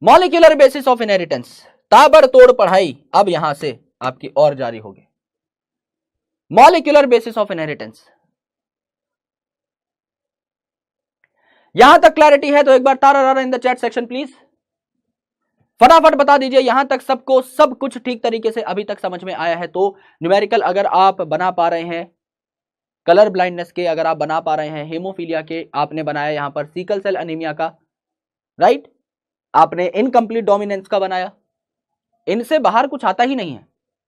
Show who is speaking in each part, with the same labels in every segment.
Speaker 1: Molecular basis of inheritance, ताबड़तोड़ पढ़ाई अब यहां से आपकी और जारी होगी। मॉलिक्यूलर बेसिस ऑफ इनहेरिटेंस, यहां तक क्लैरिटी है तो एक बार तारा in the chat section please, फटाफट बता दीजिए यहां तक सबको सब कुछ ठीक तरीके से अभी तक समझ में आया है तो। न्यूमेरिकल अगर आप बना पा रहे हैं, कलर ब्लाइंडनेस के अगर आप बना पा रहे हैं, हेमोफीलिया के आपने बनाया, यहां पर सीकल सेल अनीमिया का, राइट, आपने इनकम्प्लीट डोमिनेंस का बनाया, इनसे बाहर कुछ आता ही नहीं है।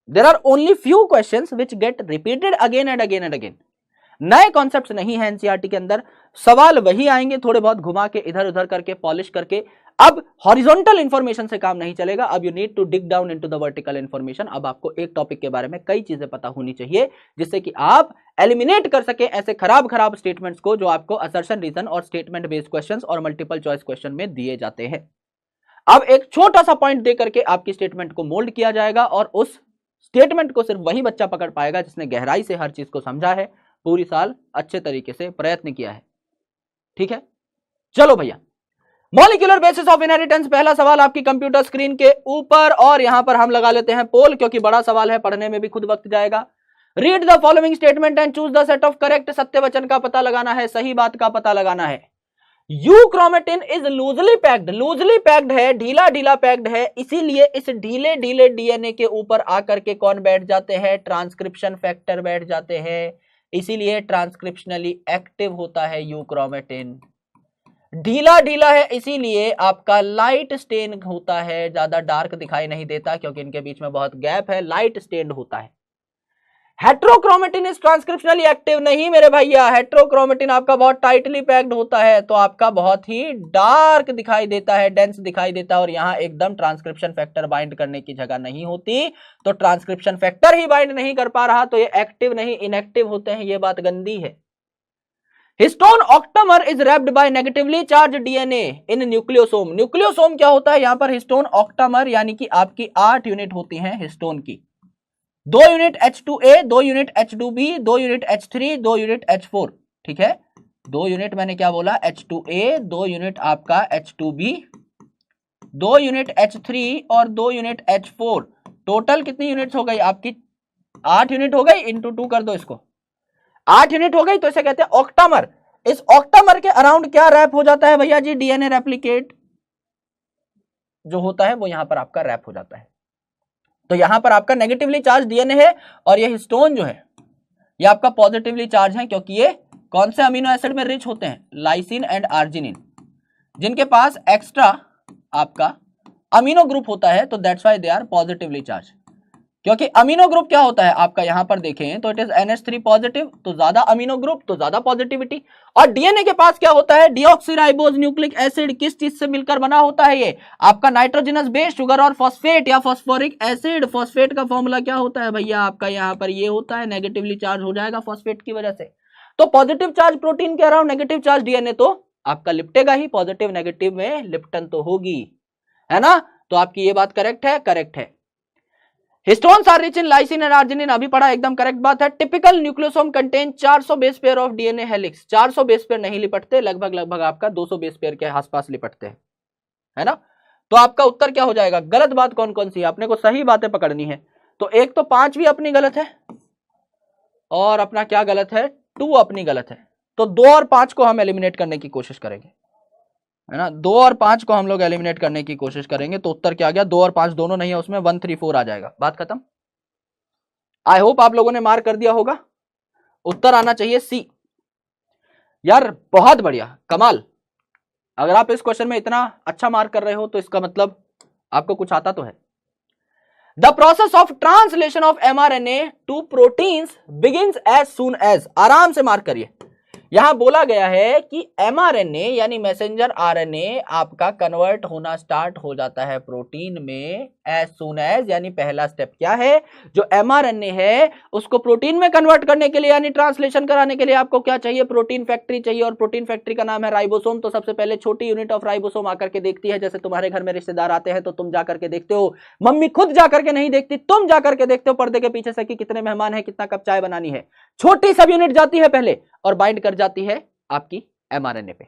Speaker 1: There are only few questions which get repeated again and again and again. नए कॉन्सेप्ट्स नहीं है एनसीईआरटी के अंदर, सवाल वही आएंगे थोड़े बहुत घुमा के, इधर उधर करके, पॉलिश करके। अब हॉरिजॉन्टल इंफॉर्मेशन से काम नहीं चलेगा, अब you need to dig down into the vertical information. अब आपको एक टॉपिक के बारे में कई चीजें पता होनी चाहिए जिससे कि आप एलिमिनेट कर सके ऐसे खराब स्टेटमेंट्स को जो आपको असर्शन, रीजन और स्टेटमेंट बेस्ड क्वेश्चंस और मल्टीपल चॉइस क्वेश्चन में दिए जाते हैं। अब एक छोटा सा पॉइंट दे करके आपकी स्टेटमेंट को मोल्ड किया जाएगा और उस स्टेटमेंट को सिर्फ वही बच्चा पकड़ पाएगा जिसने गहराई से हर चीज को समझा है, पूरी साल अच्छे तरीके से प्रयत्न किया है। ठीक है, चलो भैया, मॉलिक्यूलर बेसिस ऑफ इनहेरिटेंस, पहला सवाल आपकी कंप्यूटर स्क्रीन के ऊपर, और यहां पर हम लगा लेते हैं पोल क्योंकि बड़ा सवाल है, पढ़ने में भी खुद वक्त जाएगा। Read the following statement and choose the set of correct. सत्य वचन का पता लगाना है, सही बात का पता लगाना है। Euchromatin is loosely packed, loosely packed है, ढीला ढीला पैक्ड है, इसीलिए इस ढीले ढीले डीएनए के ऊपर आकर के कौन बैठ जाते हैं? ट्रांसक्रिप्शन फैक्टर बैठ जाते हैं, इसीलिए ट्रांसक्रिप्शनली एक्टिव होता है यूक्रोमेटिन। ढीला ढीला है इसीलिए आपका लाइट स्टेन होता है, ज्यादा डार्क दिखाई नहीं देता क्योंकि इनके बीच में बहुत गैप है, लाइट स्टेन होता है। हेट्रोक्रोमेटिन इज ट्रांसक्रिप्शनली एक्टिव, नहीं मेरे भैया, हेट्रोक्रोमेटिन आपका बहुत टाइटली पैक्ड होता है तो आपका बहुत ही डार्क दिखाई देता है, डेंस दिखाई देता है, और यहां एकदम ट्रांसक्रिप्शन फैक्टर बाइंड करने की जगह नहीं होती, तो ट्रांसक्रिप्शन फैक्टर ही बाइंड नहीं कर पा रहा तो ये एक्टिव नहीं इनएक्टिव होते हैं, ये बात गंदी है। Histone octamer is wrapped by negatively charge DNA in nucleosome. Nucleosome क्या होता है? यहां पर हिस्टोन ऑक्टामर यानी कि आपकी 8 यूनिट होती हैं हिस्टोन की, 2 unit H2A, 2 unit H2B, 2 unit H3, 2 unit H4। ठीक है, 2 यूनिट मैंने क्या बोला? H2A, 2 यूनिट आपका H2B, 2 यूनिट H3 और 2 यूनिट H4। टोटल कितनी यूनिट्स हो गई आपकी? 8 यूनिट हो गई, इंटू 2 कर दो इसको, 8 यूनिट हो गई, तो इसे कहते हैं ऑक्टामर। इस ऑक्टामर के अराउंड क्या रैप हो जाता है भैया जी? डीएनए रेप्लिकेट जो होता है वो यहां पर आपका रैप हो जाता है। तो यहां पर आपका नेगेटिवली चार्ज डीएनए है और ये हिस्टोन जो है ये आपका पॉजिटिवली चार्ज है, क्योंकि ये कौन से अमीनो एसिड में रिच होते हैं? लाइसिन एंड आर्जिनिन, जिनके पास एक्स्ट्रा आपका अमीनो ग्रुप होता है, तो that's why they are positively charge. क्योंकि अमीनो ग्रुप क्या होता है आपका, यहां पर देखें तो इट इज NH3 पॉजिटिव, तो ज्यादा अमीनो ग्रुप तो ज्यादा पॉजिटिविटी। और डीएनए के पास क्या होता है? डीऑक्सीराइबोज न्यूक्लिक एसिड, किस चीज से मिलकर बना होता है ये? आपका नाइट्रोजनस बेस, शुगर और फॉस्फेट या फॉस्फोरिक एसिड। फॉस्फेट का फॉर्मूला क्या होता है भैया आपका? यहां पर ये होता है, नेगेटिवली चार्ज हो जाएगा फॉस्फेट की वजह से। तो पॉजिटिव चार्ज प्रोटीन के अराउंड नेगेटिव चार्ज डीएनए तो आपका लिपटेगा ही, पॉजिटिव नेगेटिव में लिप्टन तो होगी, है ना? तो आपकी ये बात करेक्ट है, करेक्ट है। Histones are rich in lysine and arginine, अभी पढ़ा, एकदम करेक्ट बात है। Typical nucleosome contain 400 base pair of DNA helix. 400 base pair नहीं लिपटते, लगभग आपका 200 बेस पेयर के आसपास लिपटते हैं, है ना? तो आपका उत्तर क्या हो जाएगा? गलत बात कौन कौन सी है? अपने को सही बातें पकड़नी है। तो एक तो 5 भी अपनी गलत है और अपना क्या गलत है? 2 अपनी गलत है। तो 2 और 5 को हम एलिमिनेट करने की कोशिश करेंगे, है ना? 2 और 5 को हम लोग एलिमिनेट करने की कोशिश करेंगे। तो उत्तर क्या आ गया? 2 और 5 दोनों नहीं है उसमें, 1 3 4 आ जाएगा, बात खत्म। आई होप आप लोगों ने मार्क कर दिया होगा। उत्तर आना चाहिए सी। यार बहुत बढ़िया, कमाल। अगर आप इस क्वेश्चन में इतना अच्छा मार्क कर रहे हो तो इसका मतलब आपको कुछ आता तो है। The process of translation of mRNA to proteins begins as soon as, आराम से मार्क करिए। यहां बोला गया है कि mRNA यानी मैसेंजर RNA आपका कन्वर्ट होना स्टार्ट हो जाता है प्रोटीन में एज सून एज, यानी पहला स्टेप क्या है? जो mRNA है उसको प्रोटीन में कन्वर्ट करने के लिए यानी ट्रांसलेशन कराने के लिए आपको क्या चाहिए? प्रोटीन फैक्ट्री चाहिए, और प्रोटीन फैक्ट्री का नाम है राइबोसोम। तो सबसे पहले छोटी यूनिट ऑफ राइबोसोम आकर के देखती है, जैसे तुम्हारे घर में रिश्तेदार आते हैं तो तुम जाकर के देखते हो, मम्मी खुद जाकर के नहीं देखती, तुम जाकर के देखते हो पर्दे के पीछे से कि कितने मेहमान है, कितना कप चाय बनानी है। छोटी सब यूनिट जाती है पहले और बाइंड कर जाती है आपकी mRNA पे,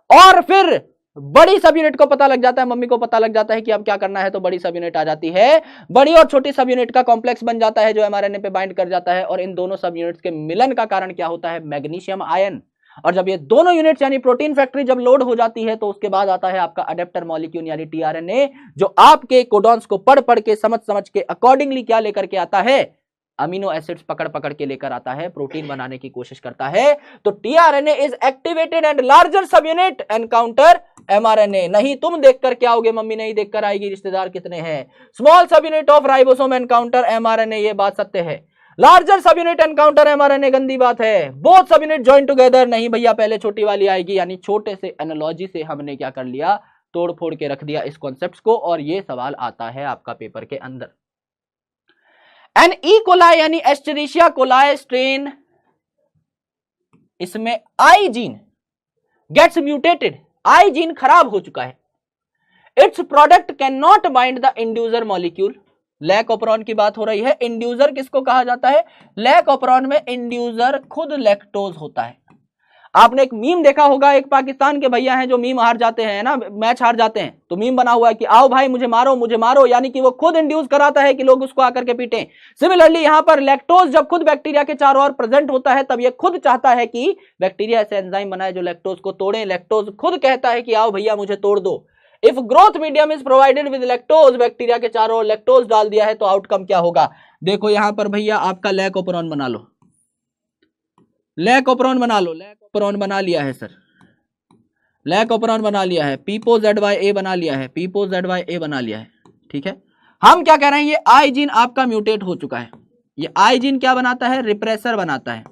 Speaker 1: और फिर बड़ी सब यूनिट को पता लग जाता है, मम्मी को पता लग जाता है कि अब क्या करना है, तो बड़ी सब यूनिट आ जाती है। बड़ी और छोटी सब यूनिट का कॉम्प्लेक्स बन जाता है जो एमआरएनए पे बाइंड कर जाता है, और इन दोनों सब यूनिट्स के मिलन का कारण क्या होता है, मैग्नीशियम आयन। और जब ये दोनों यूनिट्स यानी प्रोटीन फैक्ट्री जब लोड हो जाती है, तो उसके बाद आता है आपका अडेप्टर मॉलिक्यूल यानी टीआरएनए, जो आपके कोडॉन्स को पढ़ पढ़ के समझ के अकॉर्डिंगली क्या लेकर के आता है, अमीनो एसिड्स पकड़ पकड़ के लेकर आता है, प्रोटीन बनाने की कोशिश करता है। तो tRNA is activated and larger सब यूनिट एनकाउंटर एमआरएनए। नहीं तुम देखकर क्या होगे, मम्मी नहीं देखकर आएगी, रिश्तेदार कितने हैं। स्मॉल सब unit of ribosome encounter mRNA, ये बात सत्य है। लार्जर सब यूनिट एनकाउंटर एमआरएनए, गंदी बात है। बोथ सब यूनिट जॉइन टुगेदर, नहीं भैया पहले छोटी वाली आएगी, यानी छोटे से एनालॉजी से हमने क्या कर लिया, तोड़ फोड़ के रख दिया इस कॉन्सेप्ट को, और ये सवाल आता है आपका पेपर के अंदर। एन ई कोलाई यानी एस्चेरिशिया कोलाई स्ट्रेन, इसमें I gene gets mutated, I gene खराब हो चुका है। Its product can not bind the inducer molecule, lac operon की बात हो रही है। इंड्यूसर किसको कहा जाता है, लैक ऑपरॉन में इंड्यूसर खुद लैक्टोज होता है। आपने एक मीम देखा होगा, एक पाकिस्तान के भैया हैं जो मीम हार जाते हैं ना, मैच हार जाते हैं, तो मीम बना हुआ है कि आओ भाई मुझे मारो, यानी कि वो खुद इंड्यूस कराता है कि लोग उसको आकर के पीटें। सिमिलरली यहां पर लैक्टोज जब खुद बैक्टीरिया के चारों ओर प्रेजेंट होता है, तब ये खुद चाहता है कि बैक्टीरिया ऐसे एंजाइम बनाए जो लैक्टोज को तोड़े। लैक्टोज खुद कहता है कि आओ भैया मुझे तोड़ दो। If growth medium is provided with lactose, bacteria के चारों ओर लैक्टोज डाल दिया है, तो आउटकम क्या होगा, देखो यहां पर भैया आपका लैक ऑपरॉन बना लो, लैक ऑपरॉन बना लो, लैक ऑपरॉन बना लिया है सर, लैक ऑपरॉन बना लिया है, पीपो जेड वाई ए बना लिया है, पीपो जेड वाई ए बना लिया है। ठीक है, हम क्या कह रहे हैं, ये आई जीन आपका म्यूटेट हो चुका है। ये आई जीन क्या बनाता है, रिप्रेसर बनाता है।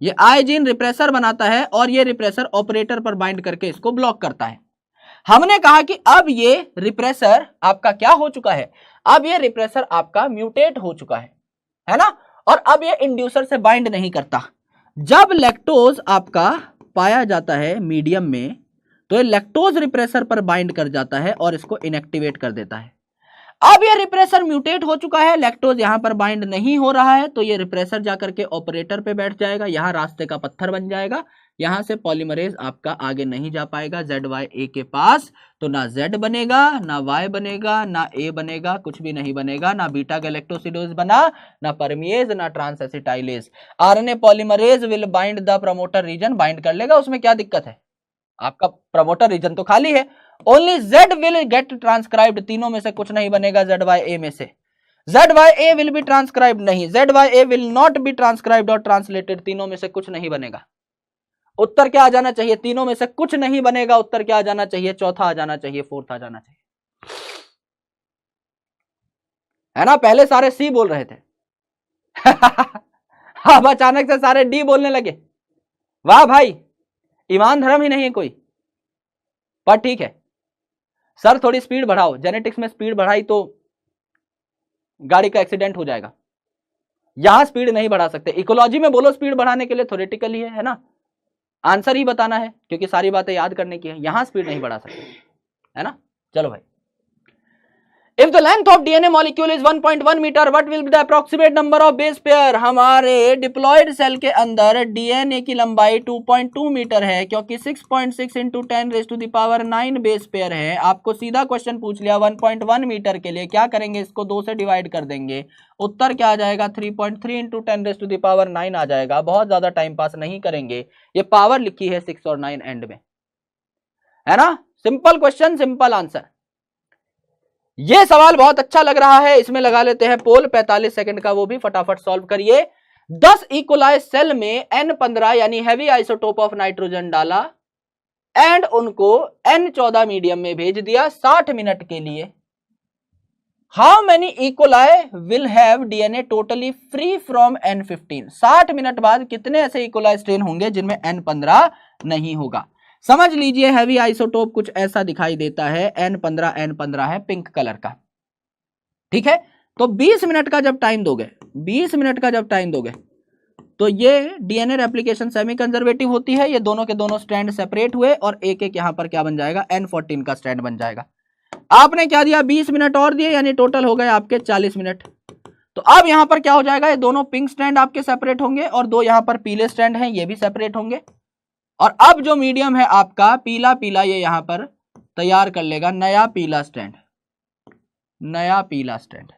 Speaker 1: ये आई जीन रिप्रेसर बनाता है, और ये रिप्रेसर ऑपरेटर पर बाइंड करके इसको ब्लॉक करता है। हमने कहा कि अब ये रिप्रेसर आपका क्या हो चुका है, अब ये रिप्रेसर आपका म्यूटेट हो चुका है ना, और अब ये इंड्यूसर से बाइंड नहीं करता। जब लैक्टोज आपका पाया जाता है मीडियम में, तो ये लैक्टोज रिप्रेसर पर बाइंड कर जाता है और इसको इनएक्टिवेट कर देता है। अब ये रिप्रेसर म्यूटेट हो चुका है, लैक्टोज यहां पर बाइंड नहीं हो रहा है, तो ये रिप्रेसर जाकर के ऑपरेटर पे बैठ जाएगा, यहां रास्ते का पत्थर बन जाएगा, यहां से पॉलीमरेज आपका आगे नहीं जा पाएगा ZYA के पास, तो ना Z बनेगा, ना Y बनेगा, ना A बनेगा, कुछ भी नहीं बनेगा, ना बीटा गैलेक्टोसिडोज बना, ना परमिएज, ना transacetylase. RNA polymerase will bind the promoter region, bind कर लेगा, उसमें क्या दिक्कत है, आपका प्रमोटर रीजन तो खाली है। Only Z will get transcribed, तीनों में से कुछ नहीं बनेगा ZYA में से। ZYA विल बी ट्रांसक्राइब्ड, नहीं, ZYA will not be transcribed और ट्रांसलेटेड, तीनों में से कुछ नहीं बनेगा। उत्तर क्या आ जाना चाहिए, तीनों में से कुछ नहीं बनेगा, उत्तर क्या आ जाना चाहिए, चौथा आ जाना चाहिए, फोर्थ आ जाना चाहिए, है ना। पहले सारे सी बोल रहे थे अब अचानक से सारे डी बोलने लगे, वाह भाई, ईमान धर्म ही नहीं है कोई। पर ठीक है सर, थोड़ी स्पीड बढ़ाओ, जेनेटिक्स में स्पीड बढ़ाई तो गाड़ी का एक्सीडेंट हो जाएगा, यहां स्पीड नहीं बढ़ा सकते। इकोलॉजी में बोलो स्पीड बढ़ाने के लिए, थ्योरेटिकल ही है ना, आंसर ही बताना है क्योंकि सारी बातें याद करने की है, यहां स्पीड नहीं बढ़ा सकते, है ना। चलो भाई, if the length of DNA molecule is 1.1 metre, what will be the approximate number of base pair. हमारे डिप्लॉयड सेल के अंदर डीएनए की लंबाई 2.2 मीटर है, क्योंकि 6.6 इंटू 10⁻⁹ बेस पेयर है। आपको सीधा क्वेश्चन पूछ लिया 1.1 मीटर के लिए, क्या करेंगे, इसको 2 से डिवाइड कर देंगे, उत्तर क्या आ जाएगा, 3.3 इंटू 10⁻⁹ आ जाएगा। बहुत ज्यादा टाइम पास नहीं करेंगे, ये पावर लिखी है 6 और 9 एंड में, है ना। Simple question, simple answer. ये सवाल बहुत अच्छा लग रहा है, इसमें लगा लेते हैं पोल 45 सेकंड का, वो भी फटाफट सॉल्व करिए। 10 इकोलाई सेल में N15 यानी हैवी आइसोटोप ऑफ नाइट्रोजन डाला एंड उनको N14 मीडियम में भेज दिया 60 मिनट के लिए। How many E coli will have DNA totally free from N15। 60 minute बाद कितने ऐसे इकोलाई स्ट्रेन होंगे जिनमें N15 नहीं होगा। समझ लीजिए हैवी आइसोटोप कुछ ऐसा दिखाई देता है, N15 है पिंक कलर का, ठीक है। तो 20 मिनट का जब टाइम दोगे, 20 मिनट का जब टाइम दोगे, तो ये डीएनए रेप्लिकेशन सेमी कंजर्वेटिव होती है, ये दोनों के दोनों स्ट्रैंड सेपरेट हुए और एक एक यहां पर क्या बन जाएगा, N14 का स्ट्रैंड बन जाएगा। आपने क्या दिया, 20 मिनट और दिए, यानी टोटल हो गए आपके 40 मिनट। तो अब यहां पर क्या हो जाएगा, ये दोनों पिंक स्ट्रैंड आपके सेपरेट होंगे और दो यहां पर पीले स्ट्रैंड हैं, ये भी सेपरेट होंगे। और अब जो मीडियम है आपका पीला पीला, ये यहां पर तैयार कर लेगा नया पीला स्ट्रैंड, नया पीला स्ट्रैंड।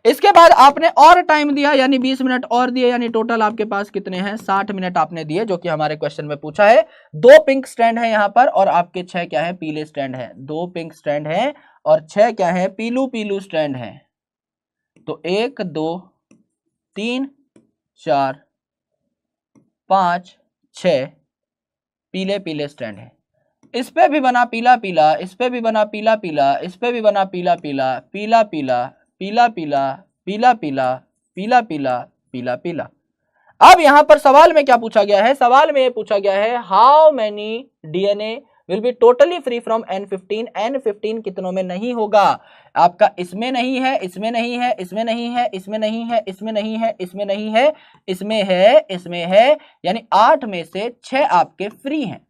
Speaker 1: इसके बाद आपने और टाइम दिया, यानी 20 मिनट और दिए, यानी टोटल आपके पास कितने हैं, 60 मिनट आपने दिए, जो कि हमारे क्वेश्चन में पूछा है। 2 पिंक स्ट्रैंड है यहां पर और आपके 6 क्या है, पीले स्ट्रैंड है। 2 पिंक स्ट्रैंड है और 6 क्या है, पीलू पीलू स्ट्रैंड है। तो 1 2 3 4 5 6 पीले पीले स्ट्रैंड है। इस पे भी बना पीला पीला, इस पे भी बना पीला पीला, इस पे भी बना पीला पीला, पीला पीला, पीला पीला, पीला पीला, पीला पीला, पीला पीला। अब यहां पर सवाल में क्या पूछा गया है, सवाल में ये पूछा गया है how many DNA will be totally free from N15। N15 कितनों में नहीं होगा आपका, इसमें नहीं है, इसमें नहीं है, इसमें नहीं है, इसमें नहीं है, इसमें नहीं है, इसमें नहीं है, इसमें है, इसमें है, यानी 8 में से 6 आपके फ्री हैं।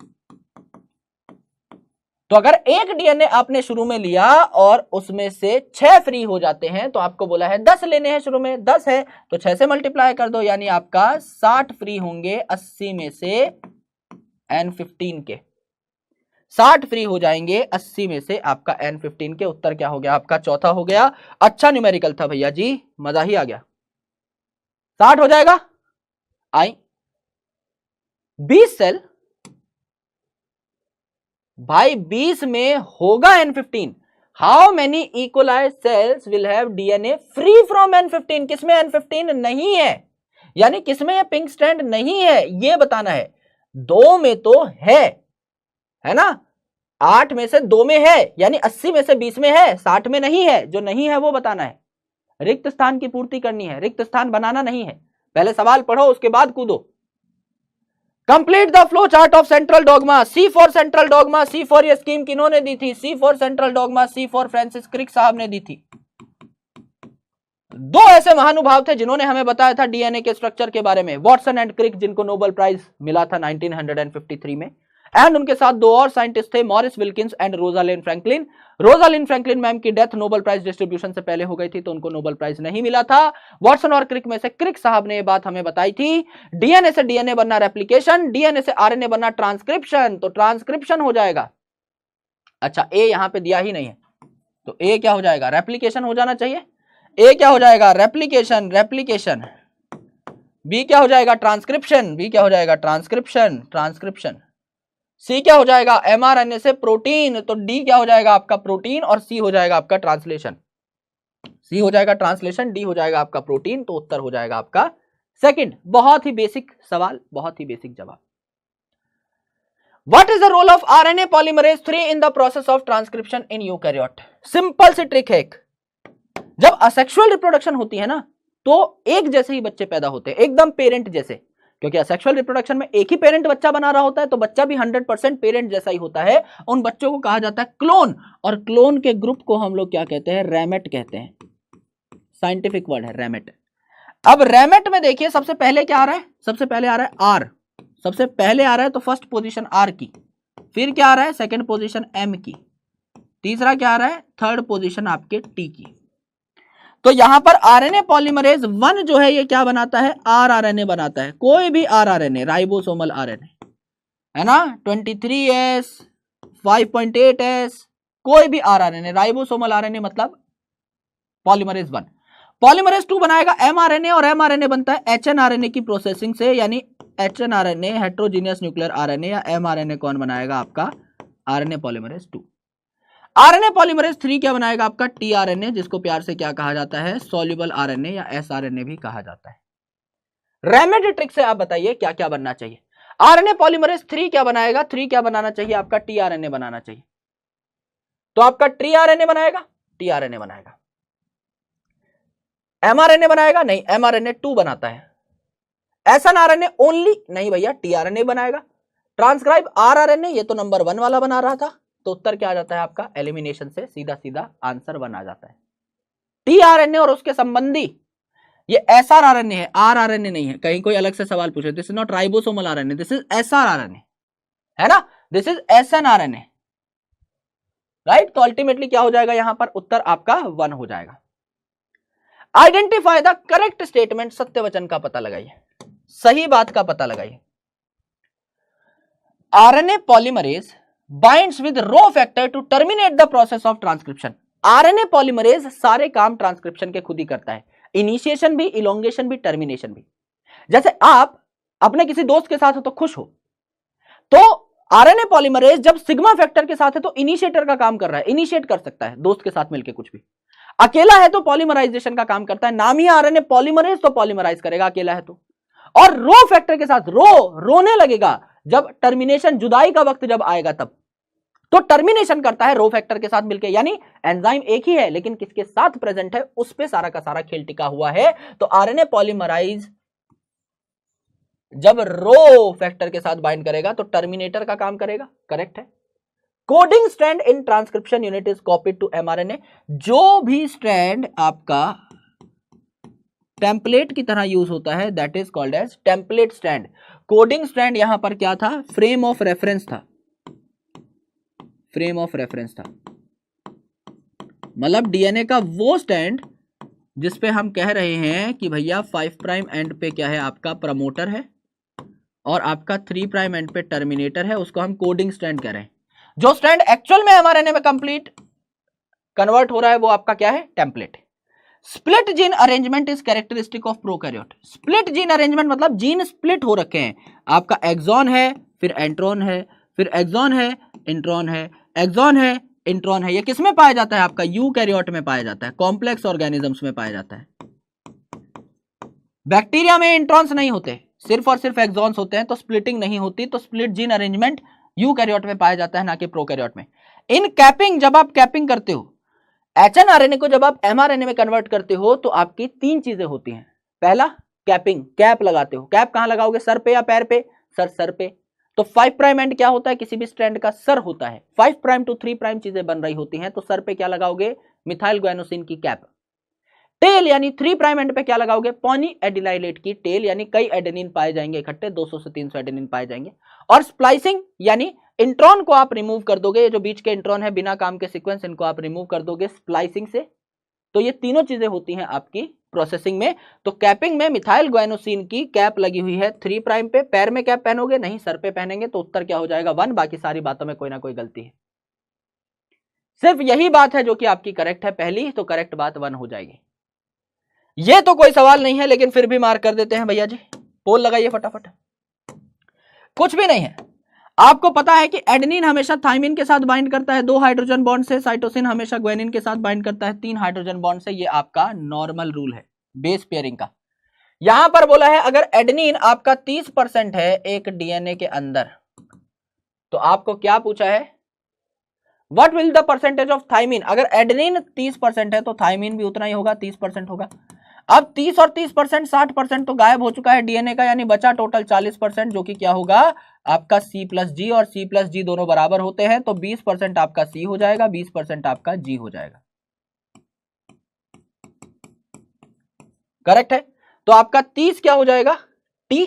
Speaker 1: तो अगर एक डीएनए आपने शुरू में लिया और उसमें से 6 फ्री हो जाते हैं, तो आपको बोला है 10 लेने हैं, शुरू में 10 है तो 6 से मल्टीप्लाई कर दो, यानी आपका 60 फ्री होंगे 80 में से N15 के, 60 फ्री हो जाएंगे 80 में से आपका N15 के। उत्तर क्या हो गया आपका, चौथा हो गया। अच्छा न्यूमेरिकल था भैया जी, मजा ही आ गया। 60 हो जाएगा। आई 20 सेल भाई, 20 में होगा N15। How many equalise cells will have DNA free from N15। किसमें N15 नहीं है, यानी किसमें ये पिंक स्ट्रैंड नहीं है, ये बताना है। 2 में तो है ना, 8 में से 2 में है, यानी 80 में से 20 में है, 60 में नहीं है। जो नहीं है वो बताना है, रिक्त स्थान की पूर्ति करनी है, रिक्त स्थान बनाना नहीं है। पहले सवाल पढ़ो उसके बाद कूदो। Complete the flow chart of central dogma. C for central dogma, C for ये स्कीम किन्होंने दी थी, C for central dogma, C for Francis Crick साहब ने दी थी। 2 ऐसे महानुभाव थे जिन्होंने हमें बताया था डीएनए के स्ट्रक्चर के बारे में, वॉटसन एंड क्रिक, जिनको नोबेल प्राइज मिला था 1953 में। एंड उनके साथ 2 और साइंटिस्ट थे, Morris Wilkins and Rosalind Franklin. Rosalind Franklin ma'am की डेथ नोबेल प्राइज डिस्ट्रीब्यूशन से पहले हो गई थी, तो उनको नोबेल प्राइज नहीं मिला था। वॉटसन और क्रिक में से क्रिक साहब ने ये बात हमें बताई थी, डीएनए से डीएनए बनना रेप्लिकेशन, डीएनए से आरएनए बनना ट्रांसक्रिप्शन, तो ट्रांसक्रिप्शन हो जाएगा। अच्छा, ए यहां पे दिया ही नहीं है, तो ए क्या हो जाएगा, रेप्लिकेशन हो जाना चाहिए। ए क्या हो जाएगा, रेप्लिकेशन, रेप्लिकेशन। बी क्या हो जाएगा, ट्रांसक्रिप्शन, बी क्या हो जाएगा, ट्रांसक्रिप्शन, ट्रांसक्रिप्शन। सी क्या हो जाएगा, एमआरएनए से प्रोटीन, तो डी क्या हो जाएगा आपका, प्रोटीन, और सी हो जाएगा आपका ट्रांसलेशन। सी हो जाएगा ट्रांसलेशन, डी हो जाएगा आपका प्रोटीन, तो उत्तर हो जाएगा आपका सेकंड। बहुत ही बेसिक सवाल, बहुत ही बेसिक जवाब। What is the role of RNA polymerase 3 in the process of transcription in eukaryote? Simple सी ट्रिक है। जब असेक्सुअल रिप्रोडक्शन होती है ना, तो एक जैसे ही बच्चे पैदा होते हैं, एकदम पेरेंट जैसे, क्योंकि असेक्सुअल रिप्रोडक्शन में एक ही पेरेंट बच्चा बना रहा होता है, तो बच्चा भी 100% पेरेंट जैसा ही होता है। उन बच्चों को कहा जाता है क्लोन, और क्लोन के ग्रुप को हम लोग क्या कहते हैं, रैमेट कहते हैं। साइंटिफिक वर्ड है रैमेट। अब रैमेट में देखिए सबसे पहले क्या आ रहा है, सबसे पहले आ रहा है आर, सबसे पहले आ रहा है तो फर्स्ट पोजीशन आर की, फिर क्या आ रहा है, सेकंड पोजीशन एम की, तीसरा क्या आ रहा है, थर्ड पोजीशन आपके टी की। तो यहां पर आरएनए पॉलीमरेज 1 जो है ये क्या बनाता है, आरआरएनए बनाता है। कोई भी आरआरएनए, राइबोसोमल आरएनए है ना, 23S 5.8S, कोई भी आरआरएनए, राइबोसोमल आरएनए मतलब पॉलीमरेज 1। पॉलीमरेज 2 बनाएगा एमआरएनए, और एमआरएनए बनता है एचएनआरएनए की प्रोसेसिंग से, यानी एचएनआरएनए हेटेरोजीनियस न्यूक्लियर आरएनए, या एमआरएनए कौन बनाएगा आपका, आरएनए पॉलीमरेज 2। आरएनए पॉलीमरेज 3 क्या बनाएगा आपका, टीआरएनए, जिसको प्यार से क्या कहा जाता है, सॉल्युबल आरएनए या एसआरएनए भी कहा जाता है। रैमेट ट्रिक से आप बताइए क्या क्या बनना चाहिए। आरएनए पॉलीमरेज 3 क्या बनाएगा, 3 क्या बनाना चाहिए आपका, टीआरएनए बनाना चाहिए, तो आपका टीआरएनए बनाएगा, टीआरएनए बनाएगा। एमआरएनए बनाएगा, नहीं, एमआरएनए 2 बनाता है। एसएनआरएनए ओनली, नहीं भैया, टीआरएनए बनाएगा। ट्रांसक्राइब आरआरएनए, ये तो नंबर 1 वाला बना रहा था, तो उत्तर क्या आ जाता है आपका, एलिमिनेशन से सीधा सीधा आंसर 1 आ जाता है। टीआरएनए और उसके संबंधी ये एसआरआरएनए है, आरआरएनए नहीं है। कहीं कोई अलग से सवाल पूछे, this is not ribosomal RNA, this is srRNA, है ना, दिस इज एसएनआरएनए, राइट। तो अल्टीमेटली क्या हो जाएगा यहां पर, उत्तर आपका 1 हो जाएगा। आइडेंटिफाई द करेक्ट स्टेटमेंट, सत्य वचन का पता लगाइए, सही बात का पता लगाइए। RNA polymerase binds with rho factor to terminate the process of transcription. RNA polymerase सारे काम ट्रांसक्रिप्शन के खुद ही करता है, इनिशिएशन भी, इलोंगेशन भी, टर्मिनेशन भी। जैसे आप अपने किसी दोस्त के साथ हो तो खुश हो, तो आरएनए पॉलीमरेज जब सिग्मा फैक्टर के साथ है तो इनिशिएटर का काम कर रहा है, इनिशिएट कर सकता है दोस्त के साथ मिलकर कुछ भी। अकेला है तो पॉलीमराइजेशन का काम करता है, नाम ही आरएनए पॉलीमरेज, तो पॉलीमराइज करेगा अकेला है तो। और रो फैक्टर के साथ रोने लगेगा जब टर्मिनेशन, जुदाई का वक्त जब आएगा तब, तो टर्मिनेशन करता है रो फैक्टर के साथ मिलकर। यानी एंजाइम एक ही है लेकिन किसके साथ प्रेजेंट है उस पे सारा का सारा खेल टिका हुआ है। तो आरएनए पॉलीमराइज जब रो फैक्टर के साथ बाइंड करेगा तो टर्मिनेटर का काम करेगा, करेक्ट है। Coding strand in transcription unit is copied to mRNA. जो भी स्ट्रैंड आपका टेम्पलेट की तरह यूज होता है that is called as template strand. Coding strand यहां पर क्या था, फ्रेम ऑफ रेफरेंस था, फ्रेम ऑफ रेफरेंस था, मतलब डीएनए का वो स्टैंड जिसपे हम कह रहे हैं कि भैया 5 प्राइम एंड पे क्या है आपका प्रमोटर है और आपका 3 प्राइम एंड पे टर्मिनेटर है, उसको हम कोडिंग स्ट्रैंड कह रहे हैं। जो स्ट्रैंड एक्चुअल में एमआरएनए में कंप्लीट कन्वर्ट हो रहा है वो आपका क्या है, template. Split gene arrangement is characteristic of prokaryote. Split gene arrangement मतलब जीन स्प्लिट हो रखे हैं, आपका एक्सॉन है, फिर एंट्रॉन है, फिर एक्सॉन है, इंट्रॉन है, एक्सॉन है, इंट्रॉन है। ये किस में पाया जाता है, आपका यूकैरियोट में पाया जाता है, कॉम्प्लेक्स ऑर्गेनिजम्स में पाया जाता है। बैक्टीरिया में इंट्रॉन्स नहीं होते, सिर्फ और सिर्फ एक्सॉन्स होते हैं, तो स्प्लिटिंग नहीं होती। तो स्प्लिट जीन अरेंजमेंट यूकैरियोट में पाया जाता है, ना कि प्रोकैरियोट में। इन कैपिंग, जब आप कैपिंग करते हो एचएनआरएनए को, जब आप एमआरएनए में कन्वर्ट करते हो तो आपकी 3 चीजें होती हैं। पहला कैपिंग, कैप लगाते हो। कैप कहां लगाओगे, सर पे या पैर पे, सर पे। तो 5 प्राइम एंड क्या होता है, किसी भी स्ट्रैंड का सर होता है। 5 प्राइम टू 3 प्राइम चीजें बन रही होती हैं, तो सर पे क्या लगाओगे, मिथाइल ग्वानोसिन की कैप। टेल यानी 3 प्राइम एंड पे क्या लगाओगे, पॉली एडिनाइलेट की टेल, यानी कई एडेनिन पाए जाएंगे इकट्ठे, 200 से 300 एडेनिन पाए जाएंगे। और स्प्लाइसिंग यानी इंट्रॉन को आप रिमूव कर दोगे, ये जो बीच के इंट्रॉन है बिना काम के सीक्वेंस, इनको आप रिमूव कर दोगे स्प्लाइसिंग से। तो ये तीनों चीजें होती हैं आपकी प्रोसेसिंग में। तो कैपिंग में मिथाइल ग्वानोसिन की कैप लगी हुई है 3 प्राइम पे। पैर में कैप पहनोगे नहीं, सर पे पहनेंगे, तो उत्तर क्या हो जाएगा, 1। बाकी सारी बातों में कोई ना कोई गलती है, सिर्फ यही बात है जो कि आपकी करेक्ट है पहली, तो करेक्ट बात 1 हो जाएगी। ये तो कोई सवाल नहीं है लेकिन फिर भी मार्क कर देते हैं भैया जी। पोल लगाइए फटाफट। कुछ भी नहीं है, आपको पता है कि एडेनिन हमेशा थाइमिन के साथ बाइंड करता है 2 हाइड्रोजन बॉन्ड से, साइटोसिन हमेशा ग्वानिन के साथ बाइंड करता है 3 हाइड्रोजन बॉन्ड से। ये आपका नॉर्मल रूल है बेस पेयरिंग का। यहां पर बोला है अगर एडेनिन आपका 30% है एक डीएनए के अंदर, तो आपको क्या पूछा है, what will the percentage of thymine. अगर एडेनिन 30% है तो थाइमिन भी उतना ही होगा, 30% होगा। अब 30 और 30% 60% तो गायब हो चुका है डीएनए का, यानी बचा टोटल 40%, जो कि क्या होगा आपका C+G, और C+G दोनों बराबर होते हैं, तो 20% आपका C हो जाएगा, 20% आपका G हो जाएगा। करेक्ट है। तो आपका 30 क्या हो जाएगा T,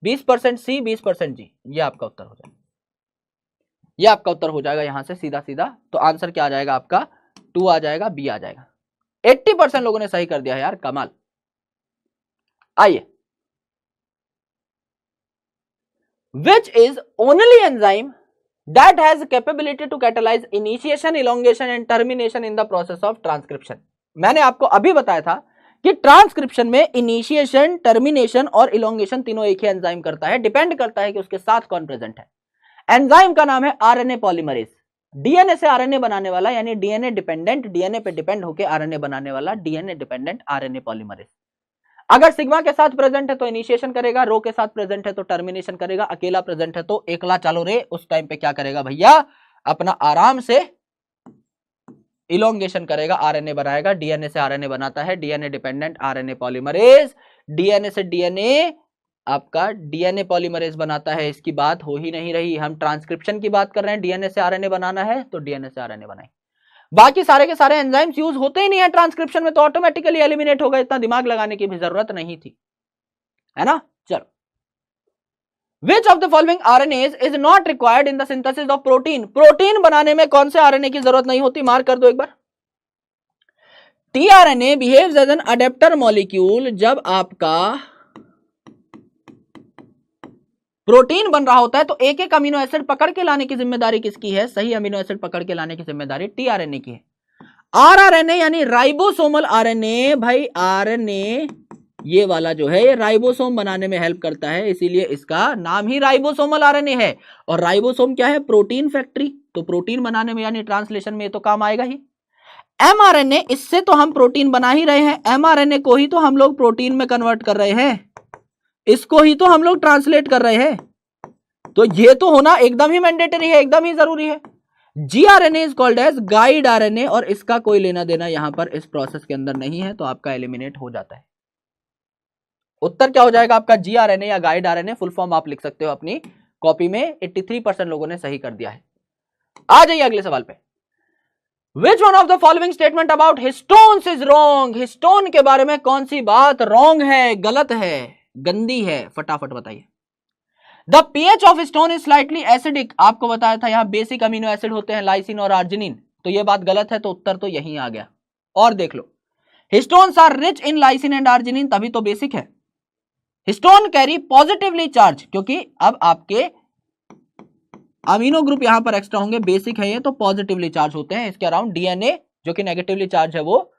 Speaker 1: 20% C, 20% G। ये आपका उत्तर हो जाएगा, ये आपका उत्तर हो जाएगा यहां से सीधा सीधा। तो आंसर क्या आ जाएगा आपका, 2 आ जाएगा, बी आ जाएगा। 80% लोगों ने सही कर दिया है यार, कमाल। आइए, which is only enzyme that has capability to catalyze initiation, elongation and termination in the process of transcription। मैंने आपको अभी बताया था कि ट्रांसक्रिप्शन में इनिशिएशन, टर्मिनेशन और इलोंगेशन तीनों एक ही एंजाइम करता है, डिपेंड करता है कि उसके साथ कौन प्रेजेंट है। एंजाइम का नाम है आरएनए पॉलीमरेज। डीएनए से आरएनए बनाने वाला, यानी डीएनए डिपेंडेंट, डीएनए पे डिपेंड होकर आरएनए बनाने वाला डीएनए डिपेंडेंट आरएनए पॉलीमरेज। अगर सिग्मा के साथ प्रेजेंट है तो इनिशिएशन करेगा, रो के साथ प्रेजेंट है तो टर्मिनेशन करेगा, अकेला प्रेजेंट है तो एकला चालो रे, उस टाइम पे क्या करेगा भैया, अपना आराम से इलोंगेशन करेगा, आरएनए बनाएगा। डीएनए से आरएनए बनाता है DNA dependent RNA polymerase. DNA से डीएनए आपका डीएनए पॉलीमरेज बनाता है, इसकी बात हो ही नहीं रही। हम ट्रांसक्रिप्शन की बात कर रहे हैं, डीएनए से आरएनए बनाना है तो डीएनए से आरएनए बनाए। बाकी सारे के सारे एंजाइम्स यूज होते ही नहीं है ट्रांसक्रिप्शन में, तो ऑटोमेटिकली एलिमिनेट होगा, इतना दिमाग लगाने की भी जरूरत नहीं थी, है ना। चलो, Which of the following RNAs is not required in the synthesis of protein? Protein बनाने में कौन से आरएनए की जरूरत नहीं होती, मार्क कर दो एक बार। tRNA behaves as an adapter molecule जब आपका प्रोटीन बन रहा होता है तो एक एक अमीनो एसिड पकड़ के लाने की जिम्मेदारी किसकी है? सही अमीनो एसिड पकड़ के लाने की जिम्मेदारी टीआरएनए की है। आरआरएनए यानी राइबोसोमल आरएनए, भाई आरएनए ये वाला जो है ये राइबोसोम बनाने में हेल्प करता है, इसीलिए इसका नाम ही राइबोसोमल आरएनए है। और राइबोसोम क्या है? प्रोटीन फैक्ट्री, तो प्रोटीन बनाने में यानी ट्रांसलेशन में ये तो काम आएगा ही। एमआरएनए, इससे तो हम प्रोटीन बना ही रहे हैं, एमआरएनए को ही तो हम लोग प्रोटीन में कन्वर्ट कर रहे हैं, इसको ही तो हम लोग ट्रांसलेट कर रहे हैं, तो ये तो होना एकदम ही मैंडेटरी है, एकदम ही जरूरी है। GRNA is called as guide RNA, और इसका कोई लेना देना यहां पर इस प्रोसेस के अंदर नहीं है, तो आपका एलिमिनेट हो जाता है। उत्तर क्या हो जाएगा आपका? जीआरएनए या गाइड आरएनए, फुल फॉर्म आप लिख सकते हो अपनी कॉपी में। 83% लोगों ने सही कर दिया है। आ जाइए अगले सवाल पे। Which one of the following statement about histones is wrong? Histone के बारे में कौन सी बात रॉन्ग है, गलत है, गंदी है? फटाफट बताइए। The pH of stone is slightly acidic, आपको बताया था यहां बेसिक अमीनो एसिड होते हैं लाइसिन और आर्जिनिन, तो ये बात गलत है, तो उत्तर तो यहीं आ गया। और देख लो, histones are rich in lysine and arginine, तभी तो बेसिक है। हिस्टोन कैरी पॉजिटिवली चार्ज, क्योंकि अब आपके अमीनो ग्रुप यहां पर एक्स्ट्रा होंगे, बेसिक है ये तो पॉजिटिवली चार्ज होते हैं, इसके अराउंड डीएनए जो कि नेगेटिवली चार्ज है वो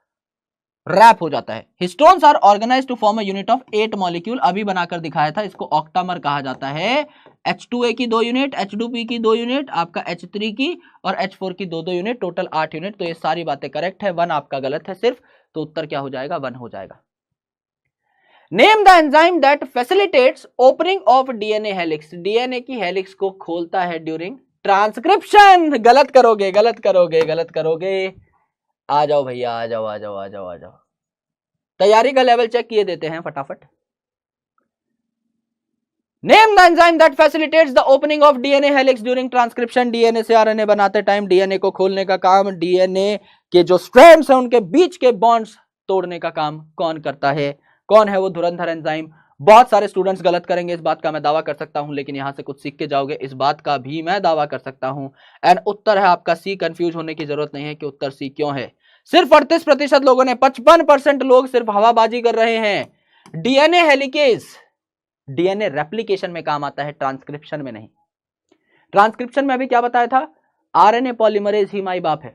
Speaker 1: रैप हो जाता है। Histones are organised to form a unit of 8 molecule, अभी बनाकर दिखाया था, इसको ऑक्टामर कहा जाता है। H2A की 2 यूनिट, H2P की 2 यूनिट, आपका H3 की और H4 की 2 यूनिट, टोटल 8 यूनिट। तो ये सारी बातें करेक्ट है, 1 आपका गलत है सिर्फ, तो उत्तर क्या हो जाएगा? 1 हो जाएगा। Name the enzyme that facilitates opening of DNA helix, DNA की हेलिक्स को खोलता है ड्यूरिंग ट्रांसक्रिप्शन। गलत करोगे, गलत करोगे, गलत करोगे। आ जाओ भैया, आ जाओ, आ जाओ, आ जाओ, आ जाओ। तैयारी का लेवल चेक किए देते हैं फटाफट। Name the enzyme that facilitates the opening of DNA helix during transcription, DNA से आरएनए बनाते टाइम डीएनए को खोलने का काम, डीएनए के जो स्ट्रैंड्स हैं उनके बीच के बॉन्ड्स तोड़ने का काम कौन करता है? कौन है वो धुरंधर एंजाइम? बहुत सारे स्टूडेंट्स गलत करेंगे, इस बात का मैं दावा कर सकता हूं, लेकिन यहां से कुछ सीख के जाओगे, इस बात का भी मैं दावा कर सकता हूं। एंड उत्तर है आपका सी। कंफ्यूज होने की जरूरत नहीं है कि उत्तर सी क्यों है। सिर्फ 38% लोगों ने, 55% लोग सिर्फ हवाबाजी कर रहे हैं। डीएनए हेलिकेज डीएनए रेप्लिकेशन में काम आता है, ट्रांसक्रिप्शन में नहीं। ट्रांसक्रिप्शन में अभी क्या बताया था? आरएनए पॉलीमरेज ही माई बाप है।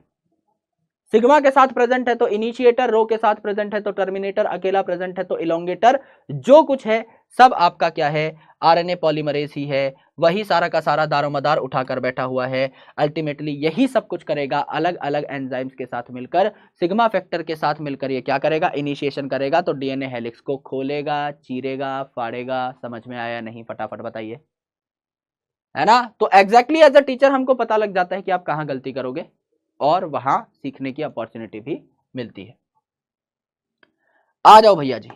Speaker 1: सिग्मा के साथ प्रेजेंट है तो इनिशिएटर, रो के साथ प्रेजेंट है तो टर्मिनेटर, अकेला प्रेजेंट है तो इलोंगेटर, जो कुछ है सब आपका क्या है? आरएनए पॉलीमरेज ही है। वही सारा का सारा दारोमदार उठाकर बैठा हुआ है। अल्टीमेटली यही सब कुछ करेगा, अलग अलग एंजाइम्स के साथ मिलकर, सिग्मा फैक्टर के साथ मिलकर ये क्या करेगा? इनिशिएशन करेगा, तो डीएनए हेलिक्स को खोलेगा, चीरेगा, फाड़ेगा। समझ में आया नहीं? फटाफट बताइए, है ना? तो एग्जैक्टली एज अ टीचर हमको पता लग जाता है कि आप कहां गलती करोगे, और वहां सीखने की अपॉर्चुनिटी भी मिलती है। आ जाओ भैया जी।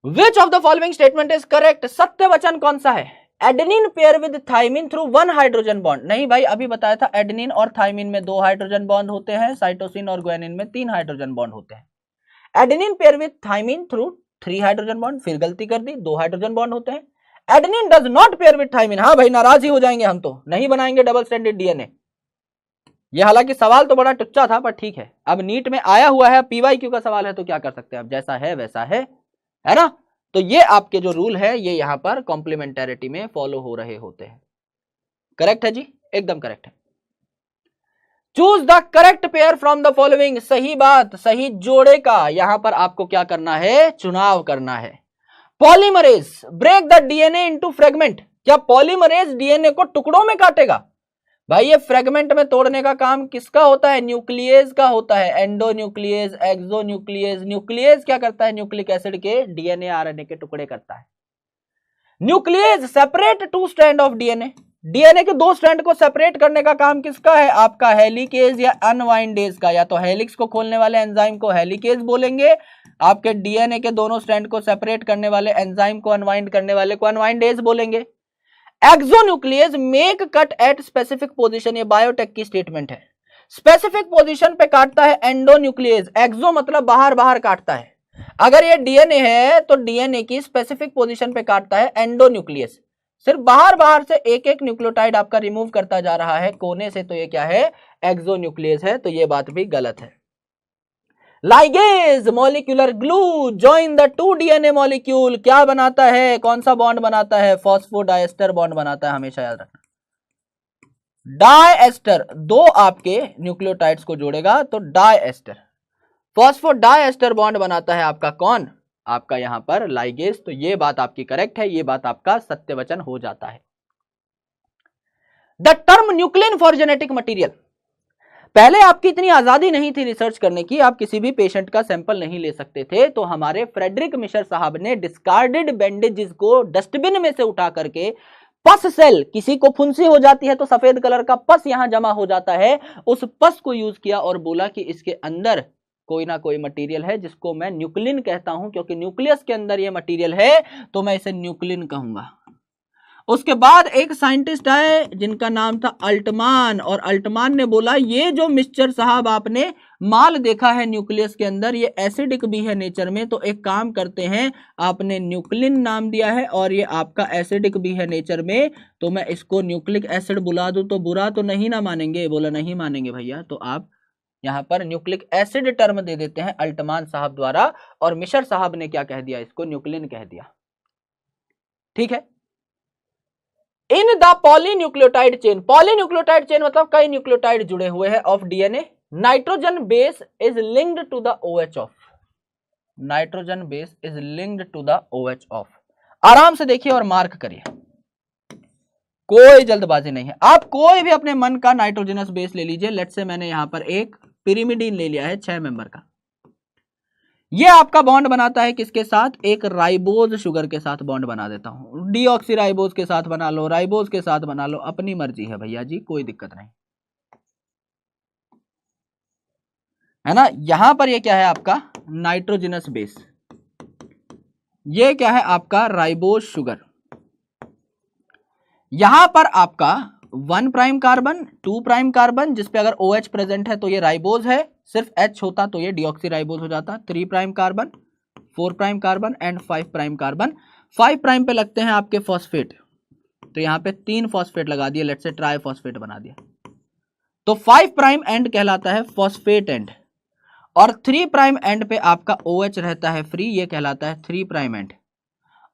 Speaker 1: Which of the following statement is correct? सत्य वचन कौन सा है? Adenine pair with thymine through 1 hydrogen bond. नहीं भाई, अभी बताया था एडेनिन और थाइमिन में 2 हाइड्रोजन बॉन्ड होते हैं, साइटोसिन और ग्वानिन में 3 हाइड्रोजन बॉन्ड होते हैं। Adenine pair with thymine through 3 hydrogen bond, फिर गलती कर दी, 2 हाइड्रोजन बॉन्ड होते हैं। Adenine does not pair with thymine, हाँ भाई नाराज ही हो जाएंगे हम, तो नहीं बनाएंगे डबल स्ट्रैंडेड डीएनए। ये हालांकि सवाल तो बड़ा टुच्चा था, पर ठीक है, अब नीट में आया हुआ है, पीवाईक्यू का सवाल है, तो क्या कर सकते हैं, अब जैसा है वैसा है ना? तो ये आपके जो रूल है ये यहां पर कॉम्प्लीमेंटेरिटी में फॉलो हो रहे होते हैं। करेक्ट है जी, एकदम करेक्ट है। Choose the correct pair from the following, सही बात, सही जोड़े का यहां पर आपको क्या करना है? चुनाव करना है। Polymerase break the DNA into fragment, क्या पॉलीमरेज डीएनए को टुकड़ों में काटेगा? भाई ये फ्रेगमेंट में तोड़ने का काम किसका होता है? न्यूक्लियस का होता है। Endonuclease, exonuclease. न्यूक्लियस क्या करता है? न्यूक्लिक एसिड के डीएनए आरएनए के टुकड़े करता है। Nucleus separate 2 strand of DNA, DNA के 2 स्ट्रैंड को सेपरेट करने का काम किसका है? आपका हेलिकेज या अनवाइंडेज का। या तो हेलिक्स को खोलने वाले एंजाइम को हेलिकेज बोलेंगे, आपके डीएनए के दोनों स्ट्रैंड को सेपरेट करने वाले एंजाइम को, अनवाइंड करने वाले को अनवाइंडेज बोलेंगे। Exonuclease make cut at specific position, ये बायोटेक की स्टेटमेंट है। स्पेसिफिक पोजीशन पे काटता है एंडोन्यूक्लियस, एक्सो मतलब बाहर बाहर काटता है। अगर ये डीएनए है तो डीएनए की स्पेसिफिक पोजीशन पे काटता है एंडोन्यूक्लियस, सिर्फ बाहर बाहर से एक एक न्यूक्लियोटाइड आपका रिमूव करता जा रहा है कोने से, तो ये क्या है? एक्सोन्यूक्लियस है, तो ये बात भी गलत है। Ligase molecular glue join the 2 DNA molecule, क्या बनाता है, कौन सा बॉन्ड बनाता है, फॉस्फोडाइएस्टर बॉन्ड बनाता है, हमेशा याद रखना। डाइएस्टर दो आपके न्यूक्लियोटाइड्स को जोड़ेगा तो डाइएस्टर, फॉस्फोडाइएस्टर बॉन्ड बनाता है आपका कौन, आपका यहां पर लाइगेज। तो ये बात आपकी करेक्ट है, ये बात आपका सत्य वचन हो जाता है। The term nuclein for genetic material, पहले आपकी इतनी आजादी नहीं थी रिसर्च करने की, आप किसी भी पेशेंट का सैंपल नहीं ले सकते थे, तो हमारे फ्रेडरिक मिशर साहब ने डिस्कार्डेड बैंडेजेस को डस्टबिन में से उठा करके पस सेल, किसी को फुंसी हो जाती है तो सफेद कलर का पस यहां जमा हो जाता है, उस पस को यूज किया और बोला कि इसके अंदर कोई ना कोई मटेरियल है जिसको मैं न्यूक्लिन कहता हूं, क्योंकि न्यूक्लियस के अंदर ये मटेरियल है तो मैं इसे न्यूक्लिन कहूंगा। उसके बाद एक साइंटिस्ट आए जिनका नाम था अल्टमान, और अल्टमान ने बोला ये जो मिस्टर साहब आपने माल देखा है न्यूक्लियस के अंदर, ये एसिडिक भी है नेचर में, तो एक काम करते हैं, आपने न्यूक्लिन नाम दिया है और ये आपका एसिडिक भी है नेचर में, तो मैं इसको न्यूक्लिक एसिड बुला दूं तो बुरा तो नहीं ना मानेंगे। बोला नहीं मानेंगे भैया, तो आप यहां पर न्यूक्लिक एसिड टर्म दे देते हैं अल्टमान साहब द्वारा, और मिशर साहब ने क्या कह दिया, इसको न्यूक्लिन कह दिया। ठीक है। In the polynucleotide chain, polynucleotide chain मतलब कई न्यूक्लियोटाइड जुड़े हुए हैं of DNA, nitrogen base is linked to the OH of, nitrogen base is linked to the OH of. आराम से देखिए और मार्क करिए, कोई जल्दबाजी नहीं है। आप कोई भी अपने मन का नाइट्रोजनस बेस ले लीजिए, लेट्स से मैंने यहां पर एक पिरिमिडीन ले लिया है 6 मेंबर का, ये आपका बॉन्ड बनाता है किसके साथ, एक राइबोज शुगर के साथ बॉन्ड बना देता हूं, डीऑक्सी राइबोज के साथ बना लो, राइबोज के साथ बना लो, अपनी मर्जी है भैया जी, कोई दिक्कत नहीं है ना। यहां पर ये क्या है आपका नाइट्रोजनस बेस, ये क्या है आपका राइबोज शुगर, यहां पर आपका 1 प्राइम कार्बन 2 प्राइम कार्बन, जिसपे अगर OH प्रेजेंट है तो ये राइबोज है, सिर्फ H होता तो ये डीऑक्सी राइबोज हो जाता। 3 prime carbon 4 prime carbon and 5 prime carbon, 5 prime पे लगते हैं आपके फॉस्फेट, तो यहां पे 3 फॉस्फेट लगा दिए, लेट्स से ट्राई फॉस्फेट बना दिया, तो 5 प्राइम एंड कहलाता है फॉस्फेट एंड, और 3 प्राइम एंड पे आपका OH रहता है फ्री, ये कहलाता है 3 प्राइम एंड।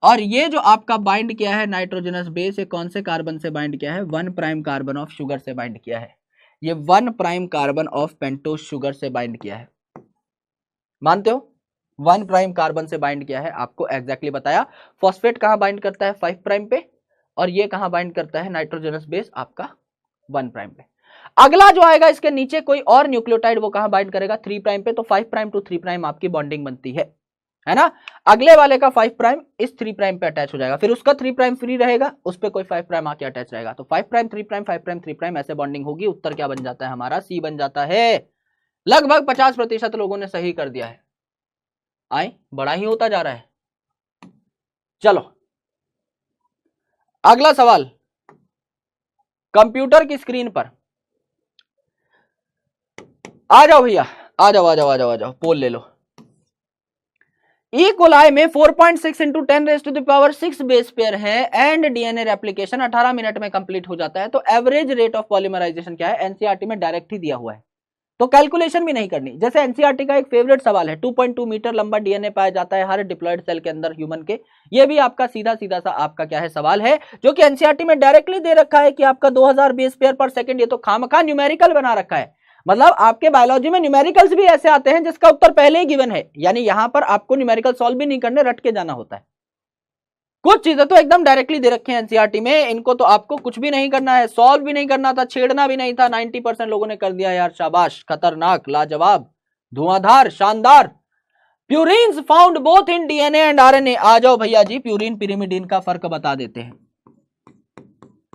Speaker 1: और ये जो आपका बाइंड किया है नाइट्रोजनस बेस, ये कौन से कार्बन से बाइंड किया है, 1 प्राइम कार्बन ऑफ शुगर से बाइंड किया है, ये 1 prime carbon of pentose sugar से बाइंड किया है, मानते हो, 1 प्राइम कार्बन से बाइंड किया है, आपको एग्जैक्टली बताया। फॉस्फेट कहां बाइंड करता है 5 प्राइम पे, और ये कहां बाइंड करता है नाइट्रोजनस बेस आपका 1 प्राइम पे। अगला जो आएगा इसके नीचे कोई और न्यूक्लियोटाइड, वो कहां बाइंड करेगा 3 प्राइम पे, तो 5 प्राइम टू 3 प्राइम आपकी बॉन्डिंग बनती है ना। अगले वाले का 5 प्राइम इस 3 प्राइम पे अटैच हो जाएगा, फिर उसका 3 प्राइम फ्री रहेगा, उस पे कोई 5 प्राइम आके अटैच रहेगा, तो 5 प्राइम 3 प्राइम 5 प्राइम 3 प्राइम ऐसे बॉन्डिंग होगी। उत्तर क्या बन जाता है हमारा, सी बन जाता है। लगभग 50% लोगों ने सही कर दिया है, आए बड़ा ही होता जा रहा है। चलो अगला सवाल, कंप्यूटर की स्क्रीन पर आ जाओ भैया, आ जाओ आ जाओ आ जाओ आ जाओ, पोल ले लो। ई कोलाई में 4.6 इंटू 10⁻⁶ बेस पेयर है एंड डीएनए रेप्लिकेशन 18 मिनट में कंप्लीट हो जाता है, तो एवरेज रेट ऑफ पॉलीमराइजेशन क्या है, एनसीईआरटी में डायरेक्ट ही दिया हुआ है, तो कैलकुलेशन भी नहीं करनी। जैसे एनसीईआरटी का एक फेवरेट सवाल है, 2.2 मीटर लंबा डीएनए पाया जाता है हर डिप्लॉयड सेल के अंदर ह्यूमन के, ये भी आपका सीधा सीधा सा आपका क्या है सवाल है, जो कि एनसीईआरटी में डायरेक्टली दे रखा है कि आपका 2000 बेस पेयर पर सेकंड, ये तो खामखा न्यूमेरिकल बना रखा है। मतलब आपके बायोलॉजी में न्यूमेरिकल्स भी ऐसे आते हैं जिसका उत्तर पहले ही गिवन है, यानी यहां पर आपको न्यूमेरिकल सॉल्व भी नहीं करने, रट के जाना होता है। कुछ चीजें तो एकदम डायरेक्टली दे रखी हैं एनसीईआरटी में, इनको तो आपको कुछ भी नहीं करना है, सॉल्व भी नहीं करना था, छेड़ना भी नहीं था। 90% लोगों ने कर दिया यार, शाबाश, खतरनाक, लाजवाब, धुआंधार, शानदार। Purines found both in DNA and RNA, आ जाओ भैया जी, प्यूरिन पिरिमिडीन का फर्क बता देते हैं।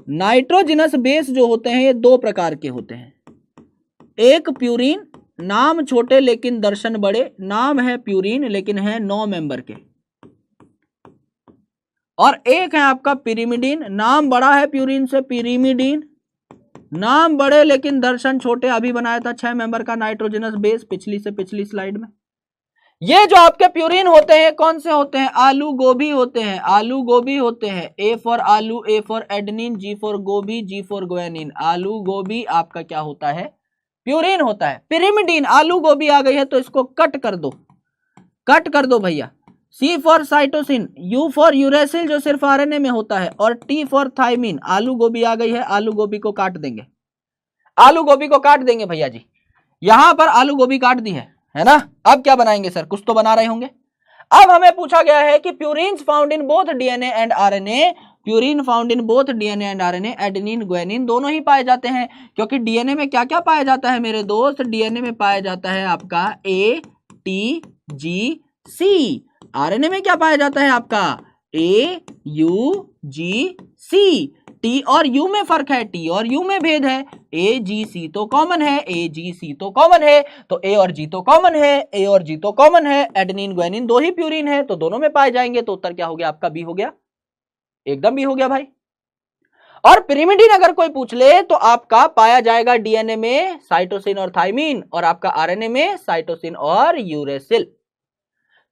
Speaker 1: नाइट्रोजनस बेस जो होते हैं ये 2 प्रकार के होते हैं, एक प्यूरिन, नाम छोटे लेकिन दर्शन बड़े, नाम है प्यूरिन लेकिन है 9 मेंबर के, और एक है आपका पिरिमिडीन, नाम बड़ा है प्यूरिन से, पिरिमिडीन, नाम बड़े लेकिन दर्शन छोटे, अभी बनाया था 6 मेंबर का नाइट्रोजनस बेस पिछली से पिछली स्लाइड में। ये जो आपके प्यूरिन होते हैं कौन से होते हैं, आलू गोभी होते हैं, आलू गोभी होते हैं, ए फॉर आलू, A for adenine, G for गोभी, जी फॉर ग्वानिन, आलू गोभी आपका क्या होता है प्यूरिन होता है। पिरिमिडीन, आलू गोभी आ गई है तो इसको कट कर दो, कट कर दो भैया। C for cytosine, U for uracil जो सिर्फ आरएनए में होता है, और टी फॉर थाइमिन। आलू गोभी आ गई है, आलू गोभी को काट देंगे, आलू गोभी को काट देंगे भैया जी। यहां पर आलू गोभी काट दी है ना। अब क्या बनाएंगे सर, कुछ तो बना रहे होंगे। अब हमें पूछा गया है कि purines found in both DNA and RNA, purine found in both DNA and RNA, adenine guanine दोनों ही पाए जाते हैं। क्योंकि डीएनए में क्या क्या पाया जाता है मेरे दोस्त, डीएनए में पाया जाता है आपका A T G C, RNA में क्या पाया जाता है आपका ए यू जी सी। टी और यू में फर्क है, टी और यू में भेद है, ए जी सी तो कॉमन है, ए जी सी तो कॉमन है, तो ए और जी तो कॉमन है, ए और जी तो कॉमन है, एडेनिन ग्वानिन दो ही प्यूरिन है तो दोनों में पाए जाएंगे। तो उत्तर क्या हो गया आपका, बी हो गया, एकदम बी हो गया भाई। और पिरिमिडीन अगर कोई पूछ ले तो आपका पाया जाएगा डीएनए में साइटोसिन और थाइमिन, और आपका आरएनए में साइटोसिन और यूरेसिल।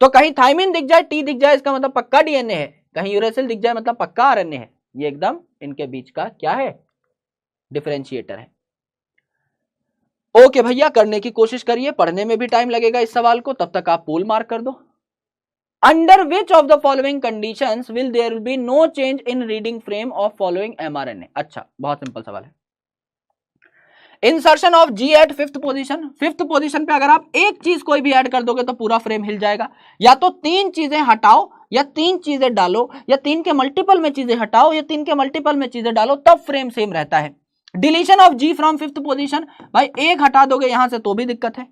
Speaker 1: तो कहीं थाइमिन दिख जाए, टी दिख जाए, इसका मतलब पक्का डीएनए है, कहीं यूरेसिल दिख जाए मतलब पक्का आरएनए है। ये एकदम इनके बीच का क्या है, डिफरेंशिएटर है। ओके भैया, करने की कोशिश करिए, पढ़ने में भी टाइम लगेगा इस सवाल को, तब तक आप पूल मार्क कर दो। Under which of the following conditions will there be no change in reading frame of following mRNA. अच्छा, बहुत सिंपल सवाल है। Insertion of G at fifth position, fifth position पे अगर आप एक चीज कोई भी ऐड कर दोगे तो पूरा फ्रेम हिल जाएगा। या तो तीन चीजें हटाओ या तीन चीजें डालो, या तीन के मल्टीपल में चीजें हटाओ या तीन के मल्टीपल में चीजें डालो, तब फ्रेम सेम रहता है। Deletion of G from fifth position, भाई एक हटा दोगे यहां से तो भी दिक्कत है।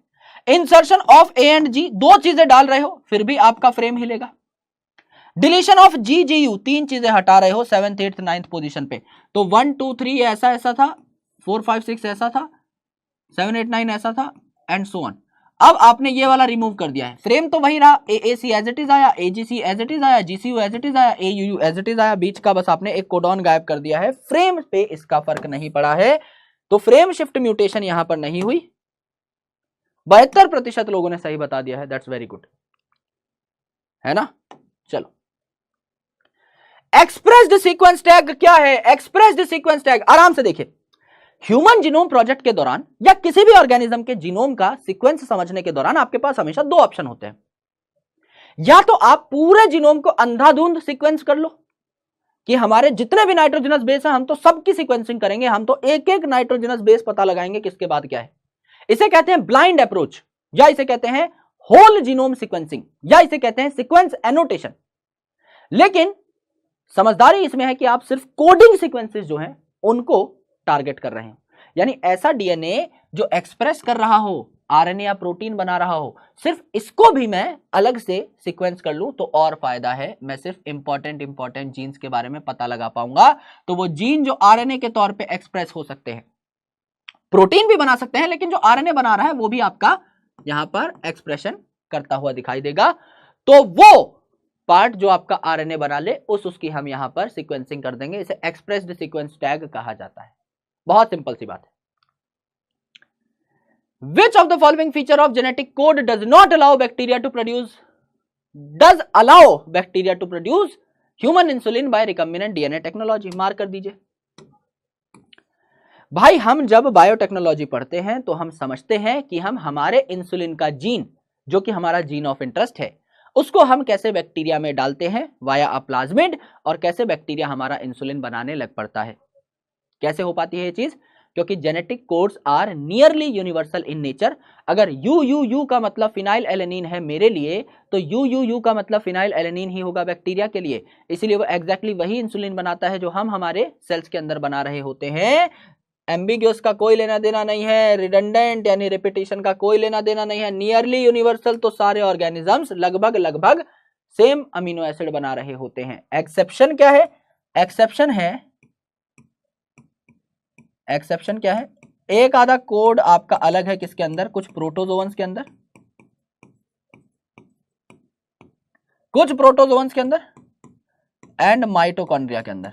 Speaker 1: Insertion of A and G, दो चीजें डाल रहे हो फिर भी आपका फ्रेम हिलेगा। Deletion of G G U, तीन चीजें हटा रहे हो सेवंथ एट्थ नाइन्थ पोजीशन पे, तो 1 2 3 ऐसा ऐसा था, 4 5 6 ऐसा था, 7 8 9 ऐसा था, एंड सो ऑन। अब आपने ये वाला रिमूव कर दिया है, फ्रेम तो वही रहा, एएसी एज इट इज आया, एजीसी एज इट इज आया, जीसीयू एज इट इज आया, एयूयू एज इट इज आया, बीच का बस आपने एक कोडॉन गायब कर दिया है, फ्रेम पे इसका फर्क नहीं पड़ा है। तो फ्रेम शिफ्ट म्यूटेशन यहां पर नहीं हुई। 72% लोगों ने सही बता दिया है, दैट्स वेरी गुड, है ना। चलो, एक्सप्रेस्ड सीक्वेंस टैग क्या है, एक्सप्रेस्ड सीक्वेंस टैग आराम से देखिए। ह्यूमन जीनोम प्रोजेक्ट के दौरान या किसी भी ऑर्गेनिज्म के जीनोम का सीक्वेंस समझने के दौरान आपके पास हमेशा दो ऑप्शन होते हैं। या तो आप पूरे जीनोम को अंधाधुंध सीक्वेंस कर लो कि हमारे जितने भी नाइट्रोजनस बेस हैं हम तो सबकी सीक्वेंसिंग करेंगे, हम तो एक एक नाइट्रोजनस बेस पता लगाएंगे किसके बाद क्या है। इसे कहते हैं ब्लाइंड अप्रोच, या इसे कहते हैं होल जीनोम सीक्वेंसिंग, या इसे कहते हैं सीक्वेंस एनोटेशन। लेकिन समझदारी इसमें है कि आप सिर्फ कोडिंग सीक्वेंसेस जो हैं उनको टारगेट कर रहे हैं, यानी ऐसा डीएनए जो एक्सप्रेस कर रहा हो, आरएनए या प्रोटीन बना रहा हो, सिर्फ इसको भी मैं अलग से सीक्वेंस कर लूं तो और फायदा है, मैं सिर्फ इंपॉर्टेंट जीन्स के बारे में पता लगा पाऊंगा। तो वो जीन जो आरएनए के तौर पे एक्सप्रेस हो सकते हैं, प्रोटीन भी बना सकते हैं, लेकिन जो आरएनए बना रहा है वो भी आपका यहां पर एक्सप्रेशन करता हुआ दिखाई देगा। तो वो पार्ट जो आपका आरएनए बना ले उसकी हम यहां पर सीक्वेंसिंग कर देंगे, इसे एक्सप्रेस्ड सीक्वेंस टैग कहा जाता है। बहुत सिंपल सी बात है। Which of the following feature of genetic code does not allow bacteria to produce human insulin by recombinant DNA technology? Mark कर दीजिए भाई। हम जब बायोटेक्नोलॉजी पढ़ते हैं तो हम समझते हैं कि हम हमारे इंसुलिन का जीन, जो कि हमारा जीन ऑफ इंटरेस्ट है, उसको हम कैसे बैक्टीरिया में डालते हैं वाया अ प्लाज्मिड, और कैसे बैक्टीरिया हमारा इंसुलिन बनाने लग पड़ता है। कैसे हो पाती है ये चीज, क्योंकि genetic codes are nearly universal in nature. अगर यू का मतलब फिनाइल एलेनिन है मेरे लिए, तो यू का मतलब फिनाइल एलेनिन ही होगा बैक्टीरिया के लिए। इसीलिए वो एग्जैक्टली वही इंसुलिन बनाता है जो हम हमारे सेल्स के अंदर बना रहे होते हैं। एम्बिग्यूस का कोई लेना देना नहीं है, रिडंडेंट यानी रिपीटिशन का कोई लेना देना नहीं है, नियरली यूनिवर्सल तो सारे ऑर्गेनिजम्स लगभग सेम अमीनो एसिड बना रहे होते हैं। एक्सेप्शन क्या है, एक्सेप्शन क्या है, एक आधा कोड आपका अलग है, किसके अंदर, कुछ प्रोटोजोन्स के अंदर, एंड माइटोकॉन्ड्रिया के अंदर।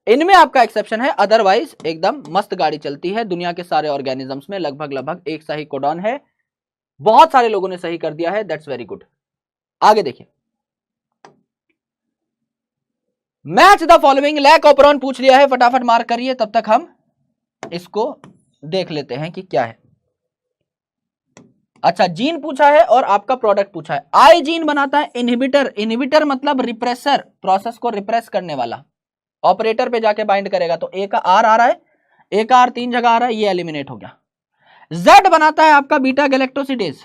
Speaker 1: इनमें आपका एक्सेप्शन है, अदरवाइज एकदम मस्त गाड़ी चलती है। दुनिया के सारे ऑर्गेनिजम्स में लगभग एक सा ही कोडॉन है। बहुत सारे लोगों ने सही कर दिया है, दैट्स वेरी गुड। आगे देखिए, match the following, lac operon पूछ लिया है, फटाफट मार्क करिए, तब तक हम इसको देख लेते हैं कि क्या है। अच्छा, जीन पूछा है और आपका प्रोडक्ट पूछा है। आई जीन बनाता है इनहिबिटर, इनहिबिटर मतलब रिप्रेसर, प्रोसेस को रिप्रेस करने वाला, ऑपरेटर पे जाके बाइंड करेगा, तो ए का आर आ रहा है, ए का आर 3 जगह आ रहा है, ये एलिमिनेट हो गया। जेड बनाता है आपका बीटा गैलेक्टोसिडेज,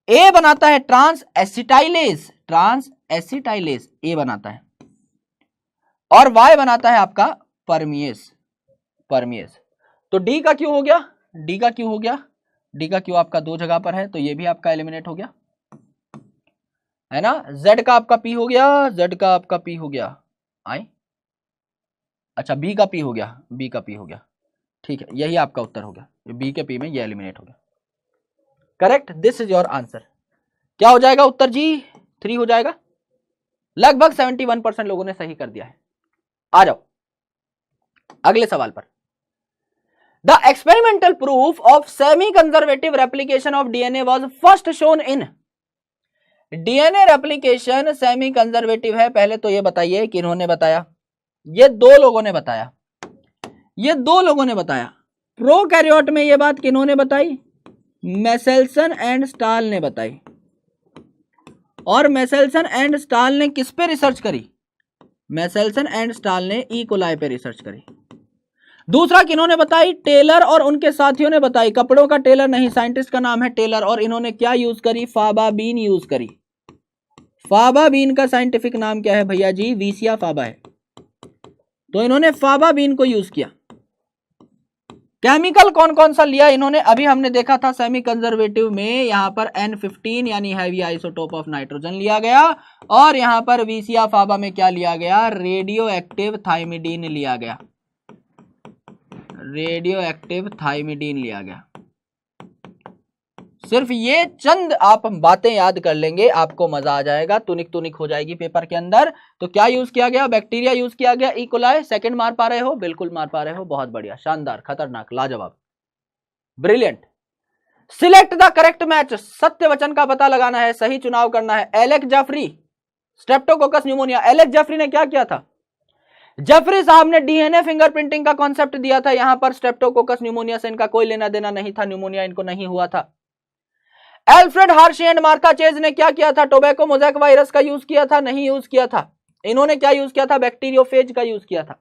Speaker 1: ए बनाता है ट्रांस एसिटाइलेज, ट्रांस एसिटाइलेज ए बनाता है, और वाई बनाता है आपका परमिएस, परमिएस। तो डी का क्यों हो गया, डी का क्यों हो गया, डी का क्यों आपका 2 जगह पर है, तो ये भी आपका एलिमिनेट हो गया, है ना। जेड का आपका पी हो गया, जेड का आपका पी हो गया, आई, अच्छा बी का पी हो गया, बी का पी हो गया, ठीक है, यही आपका उत्तर हो गया, बी के पी में ये एलिमिनेट हो गया। Correct, this is your answer. क्या हो जाएगा उत्तर जी, 3 हो जाएगा। लगभग 71% लोगों ने सही कर दिया है। आ जाओ अगले सवाल पर। The experimental proof of semi conservative replication of DNA was first shown in, DNA replication semi conservative है, पहले तो ये बताइए किन्होंने बताया, ये 2 लोगों ने बताया, ये 2 लोगों ने बताया। प्रोकैरियोट में ये बात किन्होंने बताई, मेसेल्सन एंड स्टाल ने बताई, और मेसेल्सन एंड स्टाल ने किस पे रिसर्च करी, मेसेल्सन एंड स्टाल ने ई कोलाई पे रिसर्च करी। दूसरा किन्होंने बताई, टेलर और उनके साथियों ने बताई, कपड़ों का टेलर नहीं, साइंटिस्ट का नाम है टेलर, और इन्होंने क्या यूज करी, फाबा बीन यूज करी। फाबा बीन का साइंटिफिक नाम क्या है भैया जी, वीसिया फाबा है, तो इन्होंने फाबा बीन को यूज किया। केमिकल कौन कौन सा लिया इन्होंने, अभी हमने देखा था सेमी कंजर्वेटिव में यहां पर N15 यानी हैवी आइसोटोप ऑफ नाइट्रोजन लिया गया, और यहां पर वीसिया फाबा में क्या लिया गया, रेडियो एक्टिव थाइमिडीन लिया गया, रेडियो एक्टिव थाइमिडीन लिया गया। सिर्फ ये चंद आप बातें याद कर लेंगे, आपको मजा आ जाएगा, तुनिक तुनिक हो जाएगी पेपर के अंदर। तो क्या यूज किया गया, बैक्टीरिया यूज किया गया, ई कोलाई। सेकंड मार पा रहे हो, बिल्कुल मार पा रहे हो, बहुत बढ़िया, शानदार, खतरनाक, लाजवाब, brilliant. Select the correct match, सत्य वचन का पता लगाना है, सही चुनाव करना है। Alex Jeffrey, Streptococcus pneumoniae, Alex Jeffrey ने क्या किया था, जेफरी साहब ने डीएनए फिंगरप्रिंटिंग का कॉन्सेप्ट दिया था, यहां पर स्ट्रेप्टोकोकस न्यूमोनिया से इनका कोई लेना देना नहीं था, न्यूमोनिया इनको नहीं हुआ था। एल्फ्रेड हार्शी एंड मार्काचेज ने क्या किया था, टोबैको मोज़ेक वायरस का यूज किया था, नहीं यूज किया था। इन्होंने क्या यूज किया था, बैक्टीरियोफेज का यूज किया था,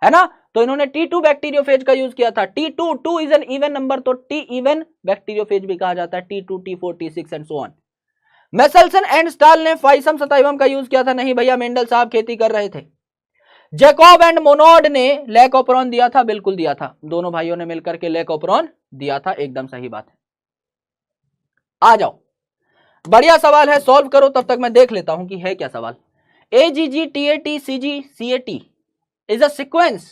Speaker 1: है ना। तो इन्होंने T2 बैक्टीरियोफेज का यूज किया था। T2, 2 is an even number, तो T इवन बैक्टीरियोफेज भी कहा जाता है, T2, T4, T6 and so on. Meselson and stall ने फाइसम सताइवम का यूज किया था, नहीं भैया, मेंडल साहब खेती कर रहे थे। जैकब एंड मोनोड ने लैकोप्रोन दिया था, बिल्कुल दिया था, दोनों भाइयों ने मिलकर के लैकोप्रोन दिया था, एकदम सही बात है। आ जाओ, बढ़िया सवाल है, सॉल्व करो, तब तक मैं देख लेता हूं कि है क्या सवाल। AGG TAT CG CAT is a sequence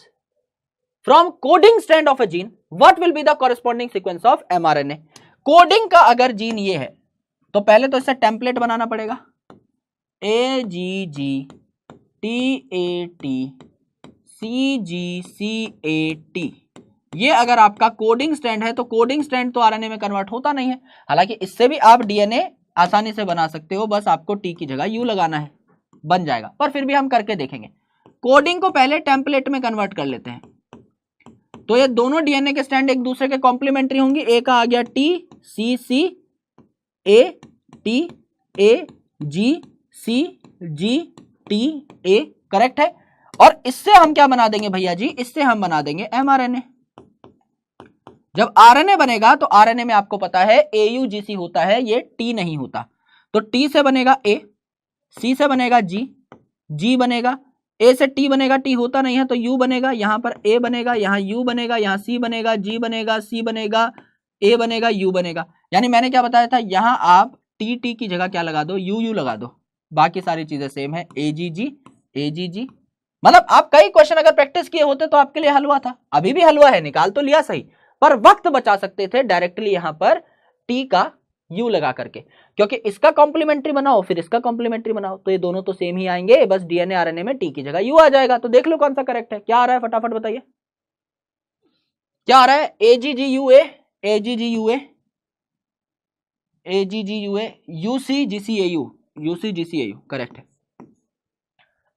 Speaker 1: from coding strand of a gene. What will be the corresponding sequence of mRNA? Coding का अगर जीन ये है तो पहले तो इससे टेम्पलेट बनाना पड़ेगा, AGG TAT CG CAT। ये अगर आपका कोडिंग स्ट्रैंड है तो कोडिंग स्ट्रैंड तो आरएनए में कन्वर्ट होता नहीं है, हालांकि इससे भी आप डीएनए आसानी से बना सकते हो, बस आपको टी की जगह यू लगाना है, बन जाएगा, पर फिर भी हम करके देखेंगे। कोडिंग को पहले टेम्पलेट में कन्वर्ट कर लेते हैं, तो ये दोनों डीएनए के स्ट्रैंड एक दूसरे के कॉम्प्लीमेंट्री होंगी। ए का आ गया T C C A T A G C G T A, correct है। और इससे हम क्या बना देंगे भैया जी, इससे हम बना देंगे एमआरएनए। जब आरएनए बनेगा तो आरएनए में आपको पता है AUGC होता है, ये टी नहीं होता, तो टी से बनेगा ए, सी से बनेगा जी, जी बनेगा, ए से टी बनेगा, टी होता नहीं है तो यू बनेगा, यहां पर ए बनेगा, यहां यू बनेगा, यहां सी बनेगा, जी बनेगा, सी बनेगा, ए बनेगा, यू बनेगा। यानी मैंने क्या बताया था, यहां आप टी टी की जगह क्या लगा दो, यू यू लगा दो, बाकी सारी चीजें सेम है, AGG AGG। मतलब आप कई क्वेश्चन अगर प्रैक्टिस किए होते तो आपके लिए हलवा था, अभी भी हलवा है, निकाल तो लिया सही, पर वक्त बचा सकते थे डायरेक्टली यहां पर टी का यू लगा करके, क्योंकि इसका कॉम्प्लीमेंट्री बनाओ फिर इसका कॉम्प्लीमेंट्री बनाओ तो ये दोनों तो सेम ही आएंगे, बस डीएनए आरएनए में टी की जगह यू आ जाएगा। तो देख लो कौन सा करेक्ट है, क्या आ रहा है फटाफट बताइए, क्या आ रहा है, AGGUA AGGUA AGGUA UCGCAU, UCGCAU correct है।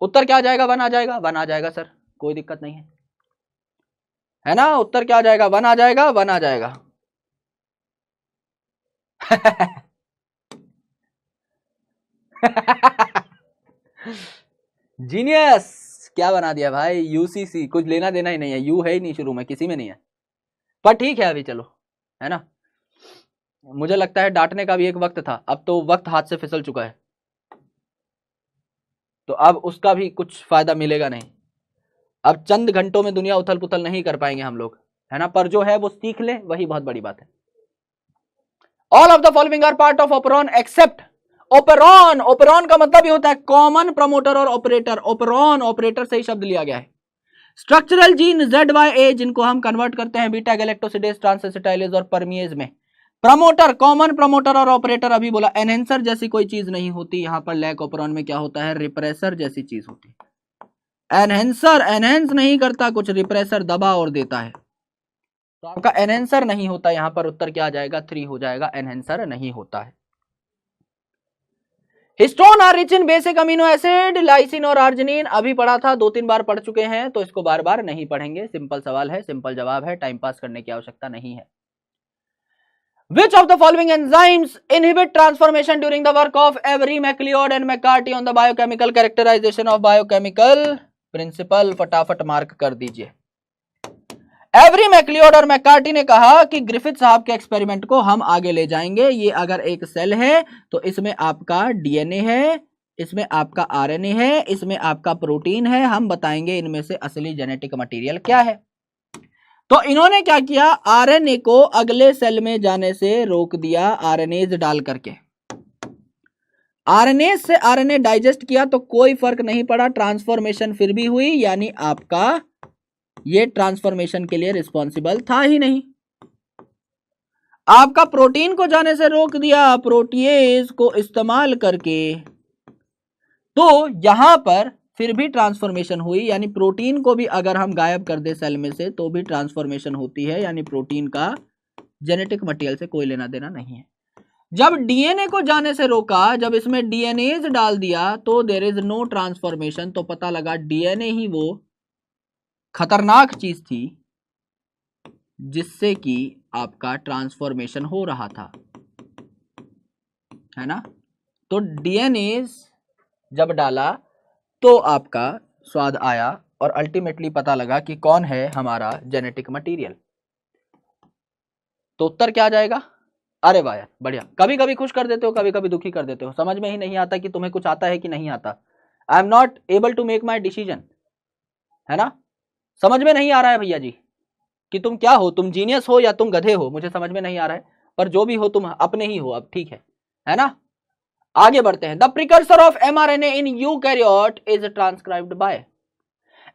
Speaker 1: उत्तर क्या आ जाएगा? 1 आ जाएगा। 1 आ जाएगा सर, कोई दिक्कत नहीं है ना। उत्तर क्या आ जाएगा? 1 आ जाएगा। 1 आ जाएगा। जीनियस, क्या बना दिया भाई। UCC, कुछ लेना देना ही नहीं है, यू है ही नहीं शुरू में, किसी में नहीं है, पर ठीक है अभी चलो, है ना। मुझे लगता है डांटने का भी एक वक्त था, अब तो वक्त हाथ से फिसल चुका है, तो अब उसका भी कुछ फायदा मिलेगा नहीं। अब चंद घंटों में दुनिया उथल पुथल नहीं कर पाएंगे हम लोग, है ना, पर जो है वो सीख ले, वही बहुत बड़ी बात है। All of the following are part of operon except operon. Operon का मतलब ये होता है कॉमन प्रमोटर और ऑपरेटर। ओपेरॉन ऑपरेटर से ही शब्द लिया गया है। स्ट्रक्चरल जीन ZYA जिनको हम कन्वर्ट करते हैं बीटा गैलेक्टोसिडेज, ट्रांसएसिटाइलेज और परमिएज में। प्रमोटर, कॉमन प्रमोटर और ऑपरेटर अभी बोला। एनहेंसर जैसी कोई चीज नहीं होती यहां पर। लैक ओपेरॉन में क्या होता है? रिप्रेसर जैसी चीज होती है। एनहेंसर एनहेंस नहीं करता कुछ, रिप्रेसर दबा और देता है, तो आपका एनहेंसर नहीं होता यहां पर। उत्तर क्या आ जाएगा? 3 हो जाएगा, एनहेंसर नहीं होता है। Histone are rich in basic amino acid, lysine और आर्जिनिन अभी पढ़ा था, 2-3 बार पढ़ चुके हैं, तो इसको बार बार नहीं पढ़ेंगे। सिंपल सवाल है, सिंपल जवाब है, टाइम पास करने की आवश्यकता नहीं है। Which of the following enzymes inhibit transformation during the work of Avery, MacLeod and McCarthy on the biochemical characterization of biochemical principle? फटाफट मार्क कर दीजिए। एवरी, मैक्लियोड और मैकार्टी ने कहा कि ग्रिफिथ साहब के एक्सपेरिमेंट को हम आगे ले जाएंगे। ये अगर एक सेल है तो इसमें आपका डीएनए है, इसमें आपका आरएनए है, इसमें आपका प्रोटीन है, हम बताएंगे इनमें से असली जेनेटिक मटेरियल क्या है। तो इन्होंने क्या किया? आरएनए को अगले सेल में जाने से रोक दिया आरएनएज डाल करके। आरएनए से आरएनए डाइजेस्ट किया तो कोई फर्क नहीं पड़ा, ट्रांसफॉर्मेशन फिर भी हुई, यानी आपका ये ट्रांसफॉर्मेशन के लिए रिस्पॉन्सिबल था ही नहीं। आपका प्रोटीन को जाने से रोक दिया प्रोटीएज को इस्तेमाल करके, तो यहां पर फिर भी ट्रांसफॉर्मेशन हुई, यानी प्रोटीन को भी अगर हम गायब कर दे सेल में से तो भी ट्रांसफॉर्मेशन होती है, यानी प्रोटीन का जेनेटिक मटेरियल से कोई लेना देना नहीं है। जब डीएनए को जाने से रोका, जब इसमें डीएनएज डाल दिया तो देयर इज नो ट्रांसफॉर्मेशन, तो पता लगा डीएनए ही वो खतरनाक चीज थी जिससे कि आपका ट्रांसफॉर्मेशन हो रहा था, है ना। तो डीएनए जब डाला तो आपका स्वाद आया और अल्टीमेटली पता लगा कि कौन है हमारा जेनेटिक मटेरियल। तो उत्तर क्या आ जाएगा? अरे वाह यार, बढ़िया। कभी कभी खुश कर देते हो, कभी कभी दुखी कर देते हो, समझ में ही नहीं आता कि तुम्हें कुछ आता है कि नहीं आता। I am not able to make my decision, है ना। समझ में नहीं आ रहा है भैया जी कि तुम क्या हो, तुम जीनियस हो या तुम गधे हो, मुझे समझ में नहीं आ रहा है, पर जो भी हो तुम अपने ही हो, अब ठीक है ना। आगे बढ़ते हैं। The precursor of mRNA in eukaryote is transcribed by.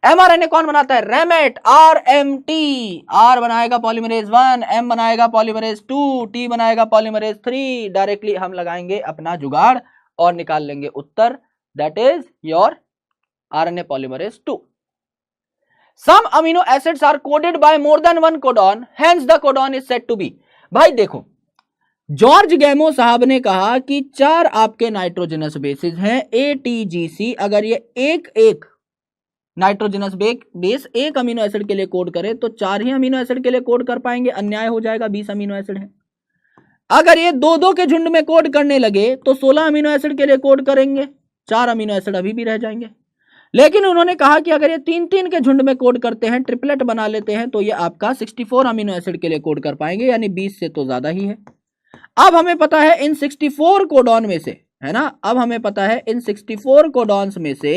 Speaker 1: MRNA कौन बनाता है? रेमेट, आरएमटी। आर बनाएगा पॉलीमरेज 1, एम बनाएगा पॉलीमरेज 2, टी बनाएगा पॉलीमरेज 3। डायरेक्टली हम लगाएंगे अपना जुगाड़ और निकाल लेंगे उत्तर, that is your RNA polymerase 2। Some amino acids are coded by more than one codon, hence the codon is said to be। भाई देखो, जॉर्ज गैमो साहब ने कहा कि 4 आपके नाइट्रोजनस बेसिस हैं ATGC। अगर ये एक नाइट्रोजनस बेस एक अमीनो एसिड के लिए कोड करे तो 4 ही अमीनो एसिड के लिए कोड कर पाएंगे, अन्याय हो जाएगा, 20 अमीनो एसिड है। अगर ये 2-2 के झुंड में कोड करने लगे तो 16 अमीनो एसिड के लिए कोड करेंगे, 4 अमीनो एसिड अभी भी रह जाएंगे। लेकिन उन्होंने कहा कि अगर ये 3-3 के झुंड में कोड करते हैं, ट्रिपलेट बना लेते हैं, तो ये आपका 64 अमीनो एसिड के लिए कोड कर पाएंगे, यानी 20 से तो ज्यादा ही है। अब हमें पता है इन 64 कोडॉन में से, है ना, अब हमें पता है इन 64 कोडॉन्स में से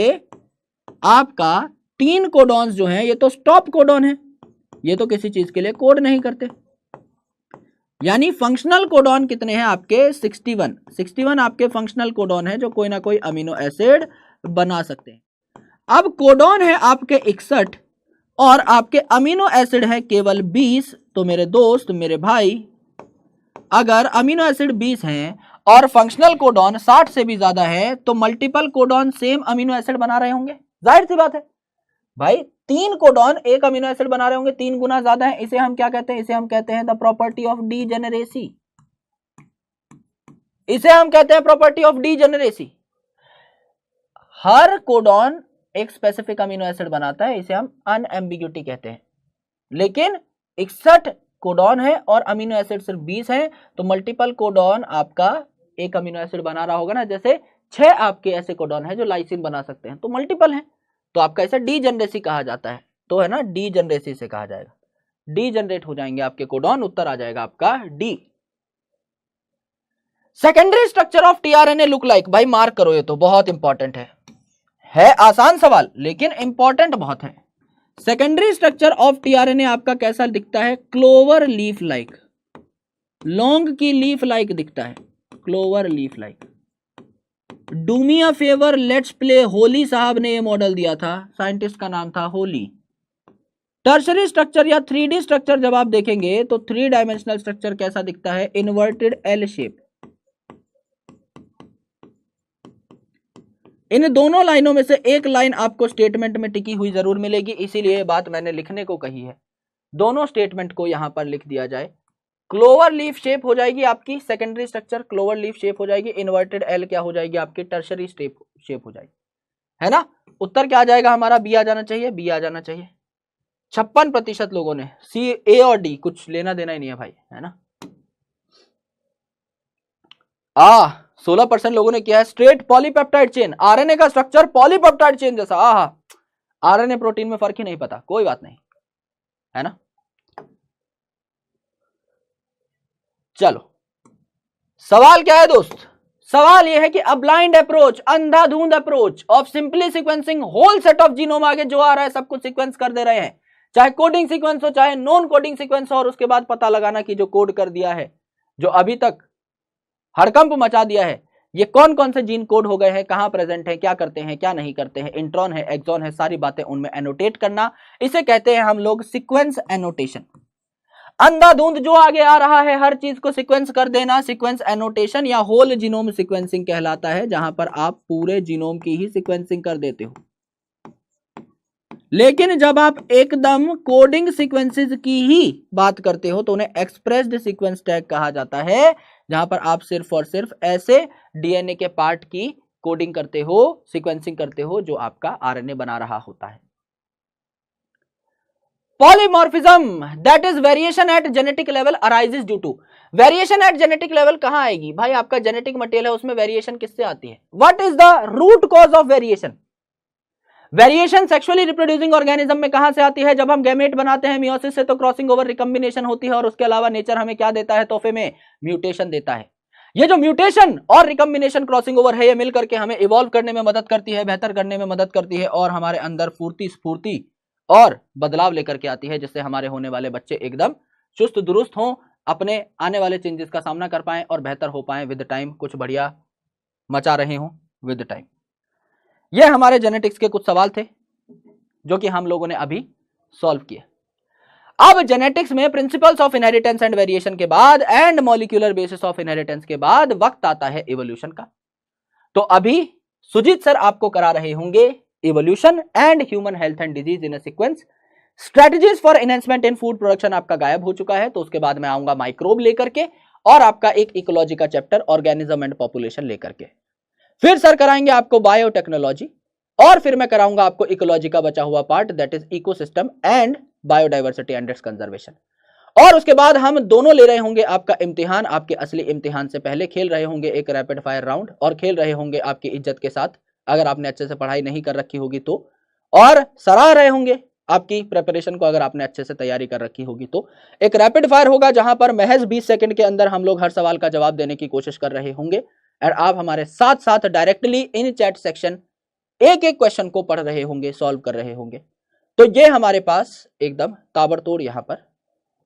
Speaker 1: आपका 3 कोडॉन्स जो हैं ये तो स्टॉप कोडॉन है, ये तो किसी चीज के लिए कोड नहीं करते, यानी फंक्शनल कोडॉन कितने हैं आपके? 61 आपके फंक्शनल कोडॉन है जो कोई ना कोई अमीनो एसिड बना सकते हैं। अब कोडॉन है आपके 61 और आपके अमीनो एसिड है केवल 20। तो मेरे दोस्त, मेरे भाई, अगर अमीनो एसिड 20 हैं और फंक्शनल कोडॉन 60 से भी ज्यादा है तो multiple codon same amino acid बना रहे होंगे, जाहिर सी बात है भाई। 3 कोडॉन एक अमीनो एसिड बना रहे होंगे, 3 गुना ज्यादा है। इसे हम क्या कहते हैं? इसे हम कहते हैं द प्रॉपर्टी ऑफ डीजेनरेसी। इसे हम कहते हैं property of degeneracy. Her codon एक स्पेसिफिक अमीनो एसिड बनाता है, इसे हम अनएम्बिग्यूटी कहते हैं। लेकिन 61 कोडॉन है और अमीनो एसिड सिर्फ 20 है, तो मल्टीपल कोडॉन आपका एक अमीनो एसिड बना रहा होगा ना, जैसे 6 आपके ऐसे कोडॉन है जो लाइसिन बना सकते हैं, तो मल्टीपल है, तो आपका ऐसा डीजनरेसी कहा जाता है, तो है ना डीजनरेसी से कहा जाएगा, डीजनरेट हो जाएंगे आपके कोडॉन, उत्तर आ जाएगा आपका D. Secondary structure of tRNA look like, भाई मार्क करो, ये तो बहुत इंपॉर्टेंट है आसान सवाल लेकिन इंपॉर्टेंट बहुत है। सेकेंडरी स्ट्रक्चर ऑफ टीआरएनए आपका कैसा दिखता है? क्लोवर लीफ लाइक, लौंग की लीफ लाइक दिखता है, clover leaf like. Do me a favour, let's play Holi साहब ने ये मॉडल दिया था, साइंटिस्ट का नाम था होली। टर्शरी स्ट्रक्चर या 3D स्ट्रक्चर जब आप देखेंगे तो 3 डायमेंशनल स्ट्रक्चर कैसा दिखता है? Inverted L shape. इन दोनों लाइनों में से एक लाइन आपको स्टेटमेंट में टिकी हुई जरूर मिलेगी, इसीलिए ये बात मैंने लिखने को कही है, दोनों स्टेटमेंट को यहां पर लिख दिया जाए। क्लोवर लीफ शेप हो जाएगी आपकी secondary structure, clover leaf shape हो जाएगी, इन्वर्टेड एल क्या हो जाएगी आपकी? टर्शरी शेप हो जाएगी, है ना। उत्तर क्या आ जाएगा हमारा? बी आ जाना चाहिए, बी आ जाना चाहिए। 56% लोगों ने सी, ए और डी कुछ लेना देना ही नहीं है भाई, है ना। 16% लोगों ने किया है स्ट्रेट पॉलीपेप्टाइड चेन, आरएनए का स्ट्रक्चर पॉलीपेप्टाइड चेन जैसा। आरएनए प्रोटीन में फर्क ही नहीं पता, कोई बात नहीं, है ना। चलो सवाल क्या है दोस्त? सवाल यह है कि अ ब्लाइंड अप्रोच, अंधाधुंध approach of simply sequencing whole set of genome, आगे जो आ रहा है सब कुछ सीक्वेंस कर दे रहे हैं, चाहे कोडिंग सीक्वेंस हो चाहे नॉन कोडिंग सीक्वेंस हो, और उसके बाद पता लगाना कि जो कोड कर दिया है, जो अभी तक हड़कंप मचा दिया है, ये कौन कौन से जीन कोड हो गए हैं, कहां प्रेजेंट है, क्या करते हैं क्या नहीं करते हैं, इंट्रॉन है एक्सॉन है, सारी बातें उनमें एनोटेट करना, इसे कहते हैं हम लोग सीक्वेंस एनोटेशन। अंधाधुंध जो आगे आ रहा है हर चीज को सीक्वेंस कर देना, सीक्वेंस एनोटेशन या होल जीनोम सीक्वेंसिंग कहलाता है, जहां पर आप पूरे जीनोम की ही सीक्वेंसिंग कर देते हो। लेकिन जब आप एकदम कोडिंग सीक्वेंसेस की ही बात करते हो तो उन्हें एक्सप्रेस्ड सीक्वेंस टैग कहा जाता है, जहां पर आप सिर्फ और सिर्फ ऐसे डीएनए के पार्ट की कोडिंग करते हो, सीक्वेंसिंग करते हो जो आपका आरएनए बना रहा होता है। Polymorphism that is variation at genetic level arises due to, variation at genetic level कहां आएगी भाई? आपका जेनेटिक मटेरियल है उसमें वेरिएशन किससे आती है? What is the root cause of variation? Variation sexually reproducing organism में कहां से आती है? जब हम गैमेट बनाते हैं मियोसिस से तो क्रॉसिंग ओवर रिकॉम्बिनेशन होती है, और उसके अलावा नेचर हमें क्या देता है तोहफे में? म्यूटेशन देता है। ये जो म्यूटेशन और रिकॉम्बिनेशन क्रॉसिंग ओवर है, ये मिलकर के हमें इवॉल्व करने में मदद करती है, बेहतर करने में मदद करती है, और हमारे अंदर फुर्ती स्फूर्ति और बदलाव लेकर के आती है, जिससे हमारे होने वाले बच्चे एकदम चुस्त दुरुस्त हों, अपने आने वाले चेंजेस का सामना कर पाएं और बेहतर हो पाएं विद टाइम, कुछ बढ़िया मचा रहे हों विद टाइम। ये हमारे जेनेटिक्स के कुछ सवाल थे जो कि हम लोगों ने अभी सॉल्व किए। अब जेनेटिक्स में principles of inheritance and variation के बाद and molecular basis of inheritance के बाद वक्त आता है इवोल्यूशन का। तो अभी सुजीत सर आपको करा रहे होंगे evolution and human health and disease in a sequence. Strategies for enhancement in food production आपका गायब हो चुका है, तो उसके बाद मैं आऊंगा माइक्रोब लेकर के और आपका एक इकोलॉजी का चैप्टर ऑर्गेनिज्म एंड पॉपुलेशन लेकर के। फिर सर कराएंगे आपको बायोटेक्नोलॉजी, और फिर मैं कराऊंगा आपको इकोलॉजी का बचा हुआ part that is ecosystem and biodiversity and it's conservation. और उसके बाद हम दोनों ले रहे होंगे आपका इम्तिहान, आपके असली इम्तिहान से पहले खेल रहे होंगे एक रैपिड फायर राउंड, और खेल रहे होंगे आपकी इज्जत के साथ, अगर आपने अच्छे से पढ़ाई नहीं कर रखी होगी तो, और सराह रहे होंगे आपकी प्रिपरेशन को अगर आपने अच्छे से तैयारी कर रखी होगी तो। एक रैपिड फायर होगा जहां पर महज 20 सेकंड के अंदर हम लोग हर सवाल का जवाब देने की कोशिश कर रहे होंगे, और आप हमारे साथ साथ डायरेक्टली इन चैट सेक्शन एक एक क्वेश्चन को पढ़ रहे होंगे, सॉल्व कर रहे होंगे। तो ये हमारे पास एकदम ताबड़तोड़ यहाँ पर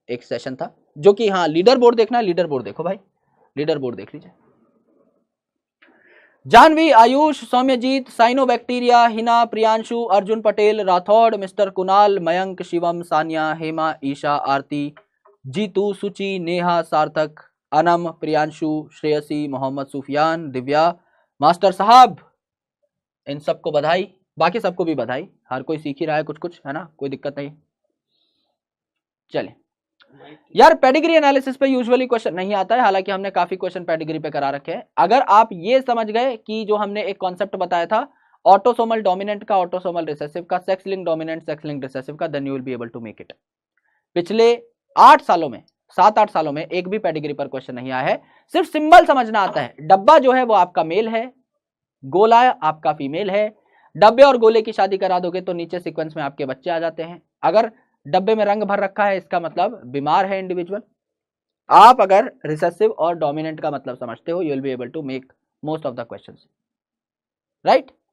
Speaker 1: एक सेशन था, जो कि हाँ लीडर बोर्ड देखना है, लीडर बोर्ड देखो भाई, लीडर बोर्ड देख लीजिए। जानवी, आयुष, सौम्यजीत, साइनोबैक्टीरिया, हिना, प्रियांशु, अर्जुन पटेल, राठौड़, मिस्टर कुणाल, मयंक, शिवम, सानिया, हेमा, ईशा, आरती, जीतू, सुचि, नेहा, सार्थक, अनम, प्रियांशु, श्रेयसी, मोहम्मद सुफियान, दिव्या, मास्टर साहब, इन सबको बधाई, बाकी सबको भी बधाई, हर कोई सीख ही रहा है कुछ कुछ, है ना, कोई दिक्कत नहीं। चलिए यार, पेडिग्री एनालिसिस पे यूजुअली क्वेश्चन नहीं आता है, हालांकि हमने काफी क्वेश्चन पेडिग्री पे करा रखे हैं। अगर आप ये समझ गए कि जो हमने एक कॉन्सेप्ट बताया था ऑटोसोमल डोमिनेंट का, ऑटोसोमल रिसेसिव का, sex link dominant, sex link recessive का, then you will be able to make it. पिछले 8 सालों में, 7-8 सालों में एक भी पेडिग्री पर क्वेश्चन नहीं आया है। सिर्फ सिंबल समझना आता है। डब्बा जो है वो आपका मेल है, गोला आपका फीमेल है। डब्बे और गोले की शादी करा दोगे तो नीचे सीक्वेंस में आपके बच्चे आ जाते हैं। अगर डब्बे में रंग भर रखा है इसका मतलब बीमार है इंडिविजुअल। आप अगर रिसेसिव और डोमिनेंट का मतलब समझते हो, you will be able to make most of the questions, right.